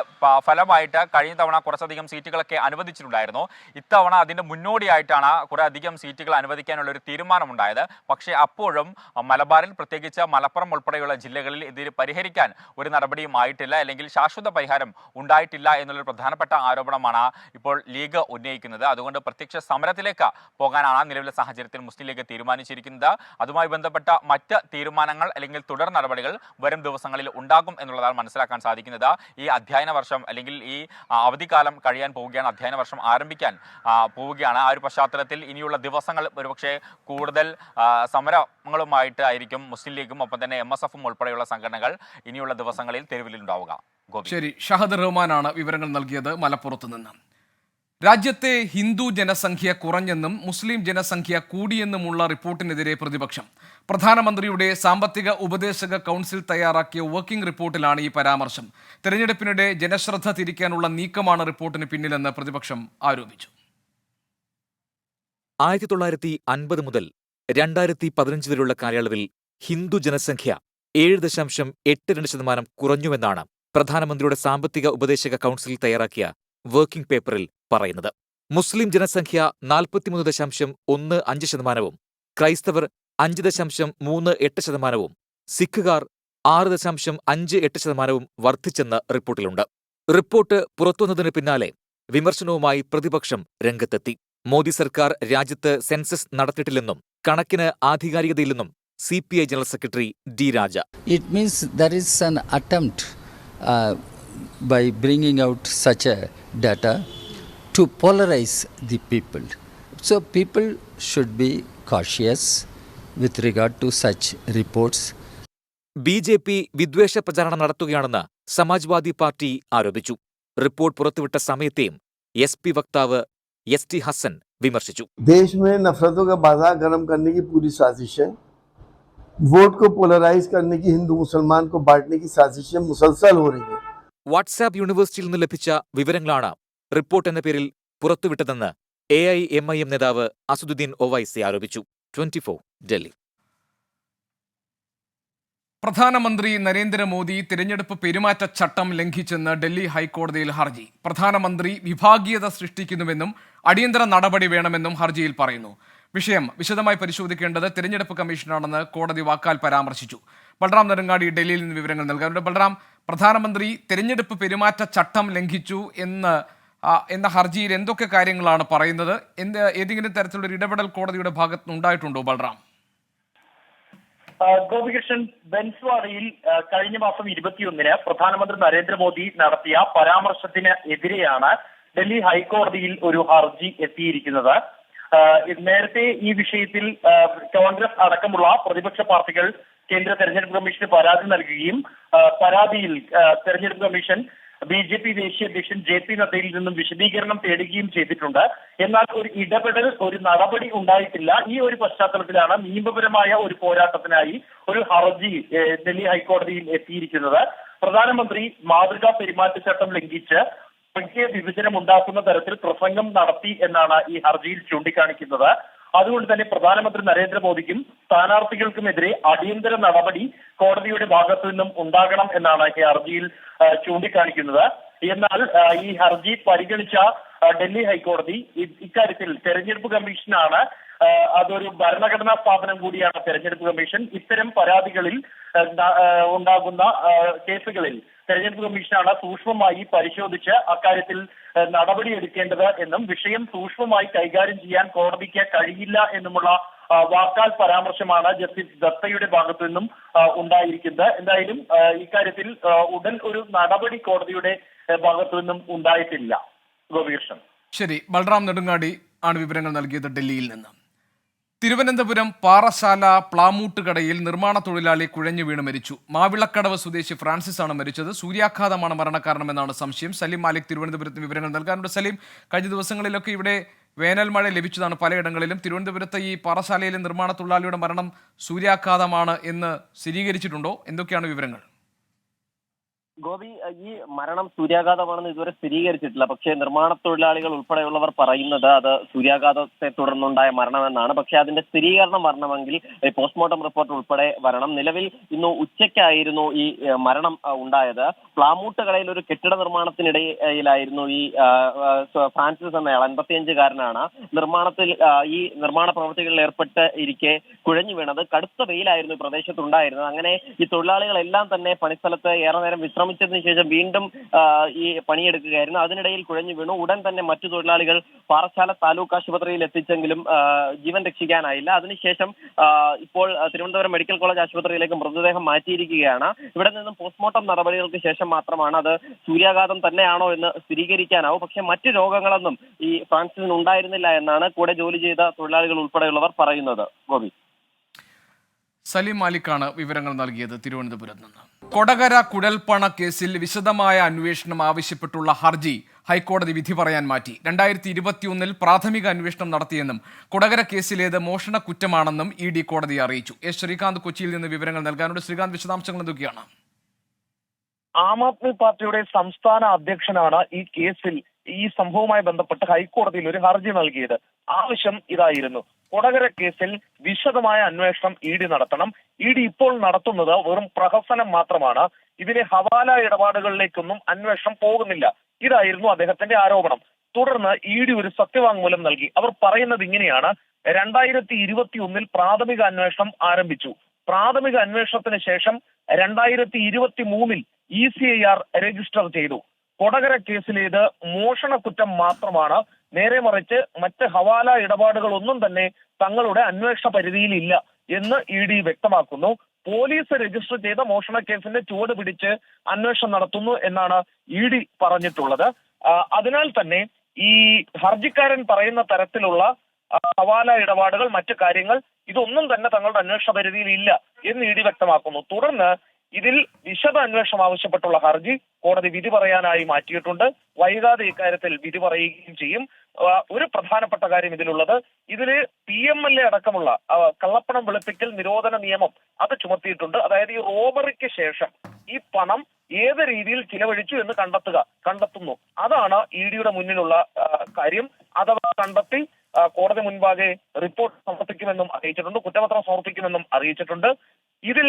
ഫലമായിട്ട് കഴിഞ്ഞ തവണ കുറച്ചധികം സീറ്റുകളൊക്കെ അനുവദിച്ചിട്ടുണ്ടായിരുന്നു. ഇത്തവണ അതിൻ്റെ മുന്നോടിയായിട്ടാണ് കുറേ അധികം സീറ്റുകൾ അനുവദിക്കാനുള്ള ഒരു തീരുമാനമുണ്ടായത്. പക്ഷേ അപ്പോഴും മലബാറിൽ, പ്രത്യേകിച്ച് മലപ്പുറം ഉൾപ്പെടെയുള്ള ജില്ലകളിൽ ഇതിൽ പരിഹരിക്കാൻ ഒരു നടപടിയും ആയിട്ടില്ല, അല്ലെങ്കിൽ ശാശ്വത പരിഹാരം ഉണ്ടായിട്ടില്ല എന്നുള്ളൊരു പ്രധാനപ്പെട്ട ആരോപണമാണ് ഇപ്പോൾ ലീഗ് ഉന്നയിക്കുന്നത്. അതുകൊണ്ട് പ്രത്യക്ഷ സമരത്തിലേക്ക് പോകാനാണ് നിലവിലെ സാഹചര്യത്തിൽ മുസ്ലിം ലീഗ് തീരുമാനിച്ചിരിക്കുന്നത്. അതുമായി ബന്ധപ്പെട്ട മറ്റ് തീരുമാനങ്ങൾ അല്ലെങ്കിൽ തുടർ നടപടികൾ വരും ദിവസങ്ങളിൽ ഉണ്ടാകും എന്നുള്ളതാണ് മനസ്സിലാക്കാൻ സാധിക്കുന്നത്. ഈ അധ്യയന വർഷം അല്ലെങ്കിൽ ഈ അവധിക്കാലം കഴിയാൻ പോവുകയാണ്, അധ്യയന വർഷം ആരംഭിക്കാൻ പോവുകയാണ്. ആ ഒരു പശ്ചാത്തലത്തിൽ ഇനിയുള്ള ദിവസങ്ങൾ ഒരുപക്ഷെ കൂടുതൽ സമരങ്ങളുമായിട്ട് ആയിരിക്കും മുസ്ലിം ലീഗും ഒപ്പം തന്നെ MSFും ഉൾപ്പെടെയുള്ള സംഘടനകൾ ഇനിയുള്ള ദിവസങ്ങളിൽ തെരുവിലുണ്ടാവുക. ശരി, ഷഹദ് റഹ്മാനാണ് വിവരങ്ങൾ നൽകിയത് മലപ്പുറത്ത് നിന്ന്. രാജ്യത്തെ ഹിന്ദു ജനസംഖ്യ കുറഞ്ഞെന്നും മുസ്ലിം ജനസംഖ്യ കൂടിയെന്നുമുള്ള റിപ്പോർട്ടിനെതിരെ പ്രതിപക്ഷം. പ്രധാനമന്ത്രിയുടെ സാമ്പത്തിക ഉപദേശക കൗൺസിൽ തയ്യാറാക്കിയ വർക്കിംഗ് റിപ്പോർട്ടിലാണ് ഈ പരാമർശം. തെരഞ്ഞെടുപ്പിനിടെ ജനശ്രദ്ധ തിരിക്കാനുള്ള നീക്കമാണ് റിപ്പോർട്ടിന് പിന്നിലെന്ന് പ്രതിപക്ഷം ആരോപിച്ചു. 1950 മുതൽ 2015 വരെയുള്ള കാലയളവിൽ ഹിന്ദു ജനസംഖ്യ 7.82% കുറഞ്ഞുവെന്നാണ് പ്രധാനമന്ത്രിയുടെ സാമ്പത്തിക ഉപദേശക കൗൺസിൽ തയ്യാറാക്കിയ വർക്കിംഗ് പേപ്പറിൽ പറയുന്നത്. മുസ്ലിം ജനസംഖ്യ 43.15%, ക്രൈസ്തവർ 5.38%, സിഖുകാർ 6.58% വർദ്ധിച്ചെന്ന് റിപ്പോർട്ടിലുണ്ട്. റിപ്പോർട്ട് പുറത്തുവന്നതിന് പിന്നാലെ വിമർശനവുമായി പ്രതിപക്ഷം രംഗത്തെത്തി. മോദി സർക്കാർ രാജ്യത്ത് സെൻസസ് നടത്തിയിട്ടില്ലെന്നും കണക്കിന് ആധികാരികതയില്ലെന്നും CPI general secretary D. Raja. It means there is an attempt by bringing out such a data to polarize the people. So people should be cautious with regard to such reports. BJP വിദ്വേഷ പ്രചാരണം നടത്തുകയാണെന്ന് Samajwadi party ആരോപിച്ചു. Report പുറത്തുവിട്ട സമയത്തെയും SP വക്താവ് ST Hasan വിമർശിച്ചു. देश में नफरतों का बाजार गर्म करने की पूरी साजिश है. वोट को पोलराइज करने की, हिंदू मुसलमान को बांटने की साजिशें मुसलसल हो रही है. വാട്സാപ്പ് യൂണിവേഴ്സിറ്റിയിൽ നിന്ന് ലഭിച്ച വിവരങ്ങളാണ് റിപ്പോർട്ട് എന്ന പേരിൽ പുറത്തുവിട്ടതെന്ന് AIMIM നേതാവ് അസദുദ്ദീൻ ഒവൈസി ആരോപിച്ചു. 24 ഡൽഹി. പ്രധാനമന്ത്രി നരേന്ദ്രമോദി തിരഞ്ഞെടുപ്പ് പെരുമാറ്റച്ചട്ടം ലംഘിച്ചെന്ന് ഡൽഹി ഹൈക്കോടതിയിൽ ഹർജി. പ്രധാനമന്ത്രി വിഭാഗീയത സൃഷ്ടിക്കുന്നുവെന്നും അടിയന്തര നടപടി വേണമെന്നും ഹർജിയിൽ പറയുന്നു. വിഷയം വിശദമായി പരിശോധിക്കേണ്ടത് തിരഞ്ഞെടുപ്പ് കമ്മീഷനാണെന്ന് കോടതി വാക്കാൽ പരാമർശിച്ചു. ബൽറാം നെടുങ്ങാടി ഡൽഹിയിൽ നിന്ന് വിവരങ്ങൾ നൽകാറുണ്ട്. ബൽറാം, പ്രധാനമന്ത്രി തിരഞ്ഞെടുപ്പ് പെരുമാറ്റച്ചട്ടം ലംഘിച്ചു എന്ന ഹർജിയിൽ എന്തൊക്കെ കാര്യങ്ങളാണ് പറയുന്നത്? ഏതെങ്കിലും തരത്തിലുള്ള ഇടപെടൽ കോടതിയുടെ ഭാഗത്ത് ഉണ്ടായിട്ടുണ്ടോ ബൽറാം? ഗോപികൃഷ്ണൻ, ബൻസ്വാഡയിൽ കഴിഞ്ഞ മാസം 21-ന് പ്രധാനമന്ത്രി നരേന്ദ്രമോദി നടത്തിയ പരാമർശത്തിന് എതിരെയാണ് ഡൽഹി ഹൈക്കോടതിയിൽ ഒരു ഹർജി എത്തിയിരിക്കുന്നത്. നേരത്തെ ഈ വിഷയത്തിൽ കോൺഗ്രസ് അടക്കമുള്ള പ്രതിപക്ഷ പാർട്ടികൾ കേന്ദ്ര തെരഞ്ഞെടുപ്പ് കമ്മീഷന് പരാതി നൽകുകയും പരാതിയിൽ തെരഞ്ഞെടുപ്പ് കമ്മീഷൻ BJP ദേശീയ അധ്യക്ഷൻ JP നദ്ദയിൽ നിന്നും വിശദീകരണം തേടുകയും ചെയ്തിട്ടുണ്ട്. എന്നാൽ ഒരു ഇടപെടൽ, ഒരു നടപടി ഉണ്ടായിട്ടില്ല. ഈ ഒരു പശ്ചാത്തലത്തിലാണ് നിയമപരമായ ഒരു പോരാട്ടത്തിനായി ഒരു ഹർജി ഡൽഹി ഹൈക്കോടതിയിൽ എത്തിയിരിക്കുന്നത്. പ്രധാനമന്ത്രി മാതൃകാ പെരുമാറ്റച്ചട്ടം ലംഘിച്ച് സംഖ്യ വിഭജനം ഉണ്ടാക്കുന്ന തരത്തിൽ പ്രസംഗം നടത്തി എന്നാണ് ഈ ഹർജിയിൽ ചൂണ്ടിക്കാണിക്കുന്നത്. അതുകൊണ്ട് തന്നെ പ്രധാനമന്ത്രി നരേന്ദ്രമോദിക്കും സ്ഥാനാർത്ഥികൾക്കുമെതിരെ അടിയന്തര നടപടി കോടതിയുടെ ഭാഗത്തു നിന്നും ഉണ്ടാകണം എന്നാണ് ഈ ഹർജിയിൽ ചൂണ്ടിക്കാണിക്കുന്നത്. എന്നാൽ ഈ ഹർജി പരിഗണിച്ച ഡൽഹി ഹൈക്കോടതി ഇക്കാര്യത്തിൽ തെരഞ്ഞെടുപ്പ് കമ്മീഷനാണ്, അതൊരു ഭരണഘടനാ സ്ഥാപനം കൂടിയാണ് തെരഞ്ഞെടുപ്പ് കമ്മീഷൻ. ഇത്തരം പരാതികളിൽ ഉണ്ടാകുന്ന കേസുകളിൽ തെരഞ്ഞെടുപ്പ് കമ്മീഷനാണ് സൂക്ഷ്മമായി പരിശോധിച്ച് അക്കാര്യത്തിൽ നടപടിയെടുക്കേണ്ടത് എന്നും വിഷയം സൂക്ഷ്മമായി കൈകാര്യം ചെയ്യാൻ കോടതിക്ക് കഴിയില്ല എന്നുമുള്ള വാക്കാൽ പരാമർശമാണ് ജസ്റ്റിസ് ദത്തയുടെ ഭാഗത്തു നിന്നും ഉണ്ടായിരിക്കുന്നത്. എന്തായാലും ഇക്കാര്യത്തിൽ ഉടൻ ഒരു നടപടി കോടതിയുടെ ഭാഗത്തു നിന്നും ഉണ്ടായിട്ടില്ല. ഗോപികൃഷ്ണൻ. ശരി, ബൽറാം നെടുങ്ങാടി ആണ് വിവരങ്ങൾ നൽകിയത് ഡൽഹിയിൽ നിന്ന്. തിരുവനന്തപുരം പാറശാല പ്ലാമൂട്ടുകടയിൽ നിർമ്മാണ തൊഴിലാളി കുഴഞ്ഞു വീണ് മരിച്ചു. മാവിളക്കടവ് സ്വദേശി ഫ്രാൻസിസ് ആണ് മരിച്ചത്. സൂര്യാഘാതമാണ് മരണകാരണമെന്നാണ് സംശയം. സലീം മാലിക് തിരുവനന്തപുരത്ത് വിവരങ്ങൾ നൽകാനുണ്ട്. സലീം, കഴിഞ്ഞ ദിവസങ്ങളിലൊക്കെ ഇവിടെ വേനൽ മഴ ലഭിച്ചതാണ് പലയിടങ്ങളിലും. തിരുവനന്തപുരത്ത് ഈ പാറശാലയിലെ നിർമ്മാണ തൊഴിലാളിയുടെ മരണം സൂര്യാഘാതമാണ് എന്ന് സ്ഥിരീകരിച്ചിട്ടുണ്ടോ? എന്തൊക്കെയാണ് വിവരങ്ങൾ? ഗോപി, ഈ മരണം സൂര്യാഘാതമാണെന്ന് ഇതുവരെ സ്ഥിരീകരിച്ചിട്ടില്ല. പക്ഷേ നിർമ്മാണ തൊഴിലാളികൾ ഉൾപ്പെടെയുള്ളവർ പറയുന്നത് അത് സൂര്യാഘാതത്തെ തുടർന്നുണ്ടായ മരണമെന്നാണ്. പക്ഷെ അതിന്റെ സ്ഥിരീകരണം വരണമെങ്കിൽ പോസ്റ്റ്മോർട്ടം റിപ്പോർട്ട് ഉൾപ്പെടെ വരണം. നിലവിൽ ഇന്ന് ഉച്ചയ്ക്കായിരുന്നു ഈ മരണം ഉണ്ടായത്. പ്ലാമൂട്ടുകടയിൽ ഒരു കെട്ടിട നിർമ്മാണത്തിനിടയിലായിരുന്നു ഈ ഫ്രാൻസിസ് എന്നയാൾ, 55-കാരനാണ്, ഈ നിർമ്മാണ പ്രവൃത്തികളിൽ ഏർപ്പെട്ട് ഇരിക്കെ കുഴഞ്ഞു വീണത്. കടുത്ത വെയിലായിരുന്നു ഈ പ്രദേശത്തുണ്ടായിരുന്നത്. അങ്ങനെ ഈ തൊഴിലാളികളെല്ലാം തന്നെ പണിസ്ഥലത്ത് ഏറെ നേരം വിശ്രമിച്ചതിന് ശേഷം വീണ്ടും ഈ പണിയെടുക്കുകയായിരുന്നു. അതിനിടയിൽ കുഴഞ്ഞു വീണു. ഉടൻ തന്നെ മറ്റു തൊഴിലാളികൾ പാറശാല താലൂക്ക് ആശുപത്രിയിൽ എത്തിച്ചെങ്കിലും ജീവൻ രക്ഷിക്കാനായില്ല. അതിനുശേഷം ഇപ്പോൾ തിരുവനന്തപുരം മെഡിക്കൽ കോളേജ് ആശുപത്രിയിലേക്ക് മൃതദേഹം മാറ്റിയിരിക്കുകയാണ്. ഇവിടെ നിന്നും പോസ്റ്റ്മോർട്ടം നടപടികൾക്ക് ശേഷം മാത്രമാണ് അത് സൂര്യാഘാതം തന്നെയാണോ എന്ന് സ്ഥിരീകരിക്കാനാവും. പക്ഷെ മറ്റു രോഗങ്ങളൊന്നും ഈ ഫ്രാൻസിന് ഉണ്ടായിരുന്നില്ല എന്നാണ് കൂടെ ജോലി ചെയ്ത തൊഴിലാളികൾ ഉൾപ്പെടെയുള്ളവർ പറയുന്നത്. ഗോപി. സലീം മാലിക്കാണ് വിവരങ്ങൾ നൽകിയത് തിരുവനന്തപുരത്ത് നിന്ന്. കൊടകര കുഴൽപ്പണ കേസിൽ വിശദമായ അന്വേഷണം ആവശ്യപ്പെട്ടുള്ള ഹർജി ഹൈക്കോടതി വിധി പറയാൻ മാറ്റി. 2021 പ്രാഥമിക അന്വേഷണം നടത്തിയെന്നും കൊടകര കേസിലേത് മോഷണ കുറ്റമാണെന്നും ED കോടതിയെ അറിയിച്ചു. എസ് ശ്രീകാന്ത് കൊച്ചിയിൽ നിന്ന് വിവരങ്ങൾ നൽകാനുണ്ട്. ശ്രീകാന്ത്, വിശദാംശങ്ങൾ എന്തൊക്കെയാണ്? ആം ആദ്മി പാർട്ടിയുടെ സംസ്ഥാന അധ്യക്ഷനാണ് ഈ കേസിൽ, ഈ സംഭവവുമായി ബന്ധപ്പെട്ട് ഹൈക്കോടതിയിൽ ഒരു ഹർജി നൽകിയത്. ആവശ്യം ഇതായിരുന്നു: കൊടകര കേസിൽ വിശദമായ അന്വേഷണം ED നടത്തണം. ED ഇപ്പോൾ നടത്തുന്നത് വെറും പ്രഹസനം മാത്രമാണ്. ഇതിലെ ഹവാല ഇടപാടുകളിലേക്കൊന്നും അന്വേഷണം പോകുന്നില്ല. ഇതായിരുന്നു അദ്ദേഹത്തിന്റെ ആരോപണം. തുടർന്ന് ED ഒരു സത്യവാങ്മൂലം നൽകി. അവർ പറയുന്നത് ഇങ്ങനെയാണ്: 2021 പ്രാഥമിക അന്വേഷണം ആരംഭിച്ചു. പ്രാഥമിക അന്വേഷണത്തിന് ശേഷം 2023 ECIR രജിസ്റ്റർ ചെയ്തു. കൊടകര കേസിലേത് മോഷണ കുറ്റം മാത്രമാണ്. നേരെ മറിച്ച് മറ്റ് ഹവാല ഇടപാടുകൾ ഒന്നും തന്നെ തങ്ങളുടെ അന്വേഷണ പരിധിയിലില്ല എന്ന് ED വ്യക്തമാക്കുന്നു. പോലീസ് രജിസ്റ്റർ ചെയ്ത മോഷണ കേസിന്റെ ചുവട് പിടിച്ച് അന്വേഷണം നടത്തുന്നു എന്നാണ് ED പറഞ്ഞിട്ടുള്ളത്. അതിനാൽ തന്നെ ഈ ഹർജിക്കാരൻ പറയുന്ന തരത്തിലുള്ള ഹവാല ഇടപാടുകൾ, മറ്റു കാര്യങ്ങൾ, ഇതൊന്നും തന്നെ തങ്ങളുടെ അന്വേഷണ പരിധിയിൽ ഇല്ല എന്ന് ED വ്യക്തമാക്കുന്നു. തുടർന്ന് ഇതിൽ വിശദ അന്വേഷണം ആവശ്യപ്പെട്ടുള്ള ഹർജി കോടതി വിധി പറയാനായി മാറ്റിയിട്ടുണ്ട്. വൈകാതെ ഇക്കാര്യത്തിൽ വിധി പറയുകയും ചെയ്യും. ഒരു പ്രധാനപ്പെട്ട കാര്യം ഇതിലുള്ളത്, ഇതില് PMLA അടക്കമുള്ള കള്ളപ്പണം വെളുപ്പിക്കൽ നിരോധന നിയമം അത് ചുമത്തിയിട്ടുണ്ട്. അതായത് ഈ റോബറിക്ക് ശേഷം ഈ പണം ഏത് രീതിയിൽ ചിലവഴിച്ചു എന്ന് കണ്ടെത്തുന്നു. അതാണ് EDയുടെ മുന്നിലുള്ള കാര്യം. അഥവാ കണ്ടെത്തി കോടതി മുൻപാകെ റിപ്പോർട്ട് സമർപ്പിക്കുമെന്നും അറിയിച്ചിട്ടുണ്ട്, കുറ്റപത്രം സമർപ്പിക്കുമെന്നും അറിയിച്ചിട്ടുണ്ട്. ഇതിൽ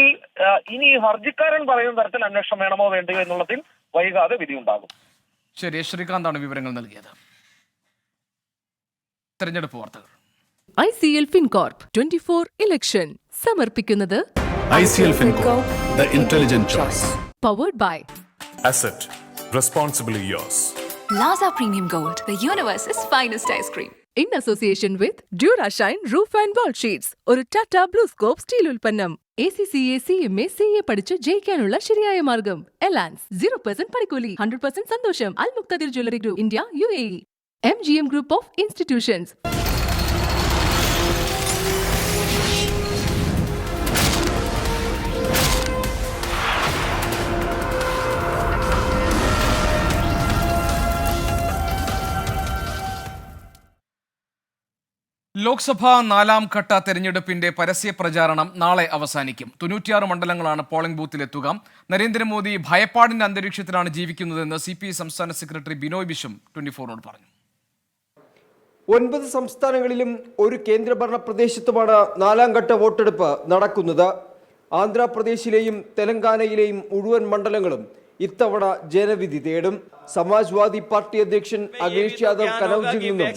ഇനി ഹർജിക്കാരൻ പറയുന്ന തരത്തിൽ അന്വേഷണം വേണമോ വേണ്ടയോ എന്നുള്ളതിൽ വൈകാതെ വിധിയുണ്ടാകും. ശരി, ശ്രീകാന്താണ് വിവരങ്ങൾ നൽകിയത്. തെരഞ്ഞെടുപ്പ് വാർത്തകൾ. ICL FinCorp 24 ഇലക്ഷൻ സമർപ്പിക്കുന്നത് ICL FinCorp, the intelligent choice. Powered by Asset, responsibly yours. Plaza Premium Gold, the universe's finest ice cream. in association with Durashine Roof and Wall Sheets, ഒരു ടാറ്റ ബ്ലൂസ്കോപ്പ് സ്റ്റീൽ ഉൽപ്പന്നം. ACCA CMA CA പഠിച്ച് ജയിക്കാനുള്ള ശരിയായ മാർഗം. എലാൻസ് 0% പണിക്കൂലി, 100% സന്തോഷം. Al Muktadir jewellery group, India, UAE. MGM Group of Institutions. Lok Sabha 4ാം ഘട്ട തെരഞ്ഞെടുപ്പിന്റെ പരസ്യ പ്രചാരണം നാളെ അവസാനിക്കും. 96 മണ്ഡലങ്ങളാണ് പോളിംഗ് ബൂത്തിലെത്തുക. നരേന്ദ്രമോദി ഭയപ്പാടിന്റെ അന്തരീക്ഷത്തിലാണ് ജീവിക്കുന്നതെന്ന് CPI സംസ്ഥാന സെക്രട്ടറി ബിനോയ് വിശ്വം 24നോട് പറഞ്ഞു. 9 സംസ്ഥാനങ്ങളിലും ഒരു കേന്ദ്രഭരണ പ്രദേശത്തുമാണ് 4ാം ഘട്ട വോട്ടെടുപ്പ് നടക്കുന്നത്. ആന്ധ്രാപ്രദേശിലെയും തെലങ്കാനയിലെയും മുഴുവൻ മണ്ഡലങ്ങളും ഇത്തവണ ജനവിധി തേടും. സമാജ്വാദി പാർട്ടി അധ്യക്ഷൻ അഖിലേഷ് യാദവ് കനൌജിൽ നിന്നും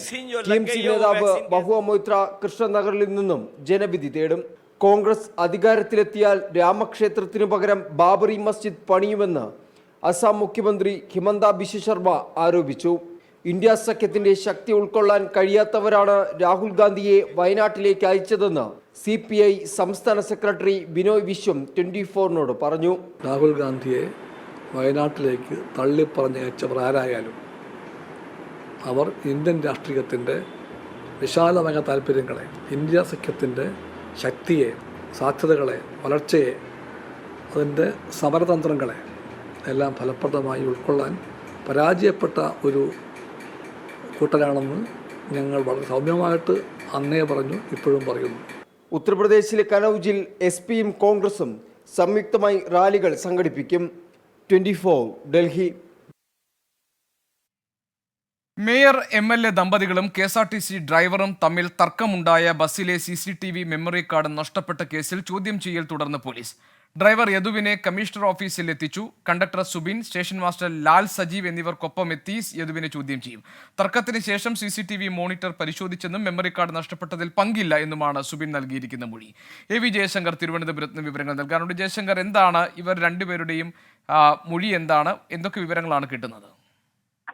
TMC നേതാവ് മഹുവ മൊയ്ത്ര കൃഷ്ണനഗറിൽ നിന്നും ജനവിധി തേടും. കോൺഗ്രസ് അധികാരത്തിലെത്തിയാൽ രാമക്ഷേത്രത്തിനു പകരം ബാബറി മസ്ജിദ് പണിയുമെന്ന് അസം മുഖ്യമന്ത്രി ഹിമന്ത ബിശ്വ ശർമ്മ ആരോപിച്ചു. ഇന്ത്യ സഖ്യത്തിന്റെ ശക്തി ഉൾക്കൊള്ളാൻ കഴിയാത്തവരാണ് രാഹുൽ ഗാന്ധിയെ വയനാട്ടിലേക്ക് അയച്ചതെന്ന് CPI സംസ്ഥാന സെക്രട്ടറി ബിനോയ് വിശ്വം 24നോട് പറഞ്ഞു. രാഹുൽ ഗാന്ധിയെ വയനാട്ടിലേക്ക് തള്ളിപ്പറഞ്ഞയച്ചവർ ആരായാലും അവർ ഇന്ത്യൻ രാഷ്ട്രീയത്തിൻ്റെ വിശാലമായ താല്പര്യങ്ങളെ, ഇന്ത്യ സഖ്യത്തിൻ്റെ ശക്തിയെ, സാധ്യതകളെ, വളർച്ചയെ, അതിൻ്റെ സമരതന്ത്രങ്ങളെ എല്ലാം ഫലപ്രദമായി ഉൾക്കൊള്ളാൻ പരാജയപ്പെട്ട ഒരു കൂട്ടരാണെന്ന് ഞങ്ങൾ വളരെ സൗമ്യമായിട്ട് അന്നേ പറഞ്ഞു, ഇപ്പോഴും പറയുന്നു. ഉത്തർപ്രദേശിലെ കനൌജിൽ SP-യും കോൺഗ്രസും സംയുക്തമായി റാലികൾ സംഘടിപ്പിക്കും. 24 ഡൽഹി. മേയർ MLA ദമ്പതികളും KSRTC ഡ്രൈവറും തമ്മിൽ തർക്കമുണ്ടായ ബസ്സിലെ CCTV മെമ്മറി കാർഡ് നഷ്ടപ്പെട്ട കേസിൽ ചോദ്യം ചെയ്യൽ തുടർന്ന് പോലീസ്. ഡ്രൈവർ യദുവിനെ കമ്മീഷണർ ഓഫീസിൽ എത്തിച്ചു. Conductor Subin, station master Lal Sajeev എന്നിവർക്കൊപ്പം എത്തി യദുവിനെ ചോദ്യം ചെയ്യും. തർക്കത്തിന് ശേഷം CCTV മോണിറ്റർ പരിശോധിച്ചെന്നും മെമ്മറി കാർഡ് നഷ്ടപ്പെട്ടതിൽ പങ്കില്ല എന്നുമാണ് സുബിൻ നൽകിയിരിക്കുന്ന മൊഴി. AV ജയശങ്കർ തിരുവനന്തപുരത്ത് നിന്ന് വിവരങ്ങൾ നൽകാനുണ്ട്. ജയശങ്കർ, എന്താണ് ഇവർ രണ്ടുപേരുടെയും മൊഴി? എന്തൊക്കെ വിവരങ്ങളാണ് കിട്ടുന്നത്?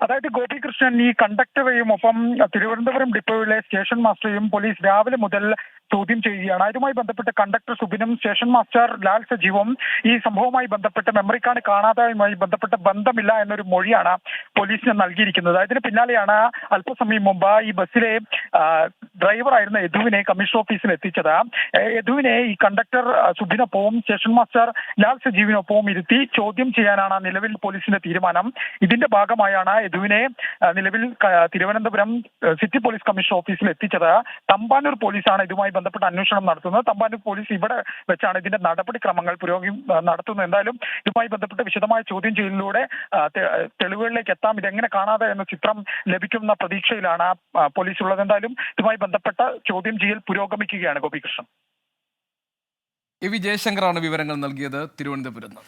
അതായത് ഗോപികൃഷ്ണൻ, ഈ കണ്ടക്ടറെയും ഒപ്പം തിരുവനന്തപുരം ഡിപ്പോയിലെ സ്റ്റേഷൻ മാസ്റ്ററെയും പോലീസ് രാവിലെ മുതൽ ചോദ്യം ചെയ്യുകയാണ്. ഇതുമായി ബന്ധപ്പെട്ട് കണ്ടക്ടർ സുബിനും സ്റ്റേഷൻ മാസ്റ്റർ ലാൽ സജീവും ഈ സംഭവവുമായി ബന്ധപ്പെട്ട് മെമ്മറി കാർഡ് കാണാതായതുമായി ബന്ധപ്പെട്ട് ബന്ധമില്ല എന്നൊരു മൊഴിയാണ് പോലീസിന് നൽകിയിരിക്കുന്നത്. അതിന് പിന്നാലെയാണ് അല്പസമയം മുമ്പ് ഈ ബസ്സിലെ ഡ്രൈവറായിരുന്ന യദുവിനെ കമ്മീഷണർ ഓഫീസിൽ എത്തിച്ചത്. യദുവിനെ ഈ കണ്ടക്ടർ സുബിനൊപ്പവും സ്റ്റേഷൻ മാസ്റ്റർ ലാൽ സജീവിനൊപ്പവും ഇരുത്തി ചോദ്യം ചെയ്യാനാണ് നിലവിൽ പോലീസിന്റെ തീരുമാനം. ഇതിന്റെ ഭാഗമായാണ് യദുവിനെ നിലവിൽ തിരുവനന്തപുരം സിറ്റി പോലീസ് കമ്മീഷണർ ഓഫീസിൽ എത്തിച്ചത്. തമ്പാനൂർ പോലീസാണ് ഇതുമായി ബന്ധപ്പെട്ട അന്വേഷണം നടത്തുന്നത്. തമ്പാനൂർ പോലീസ് ഇവിടെ വെച്ചാണ് ഇതിന്റെ നടപടിക്രമങ്ങൾ നടത്തുന്നത്. എന്തായാലും ഇതുമായി ബന്ധപ്പെട്ട് വിശദമായ ചോദ്യം ചെയ്യലിലൂടെ തെളിവുകളിലേക്ക് എത്താം. ഇതെങ്ങനെ കാണാതെ എന്ന ചിത്രം ലഭിക്കുന്ന പ്രതീക്ഷയിലാണ് പോലീസ് ഉള്ളത്. എന്തായാലും ഇതുമായി ബന്ധപ്പെട്ട ചോദ്യം ചെയ്യൽ പുരോഗമിക്കുകയാണ്. ഗോപികൃഷ്ണൻ. AV ജയശങ്കറാണ് വിവരങ്ങൾ നൽകിയത് തിരുവനന്തപുരത്ത്.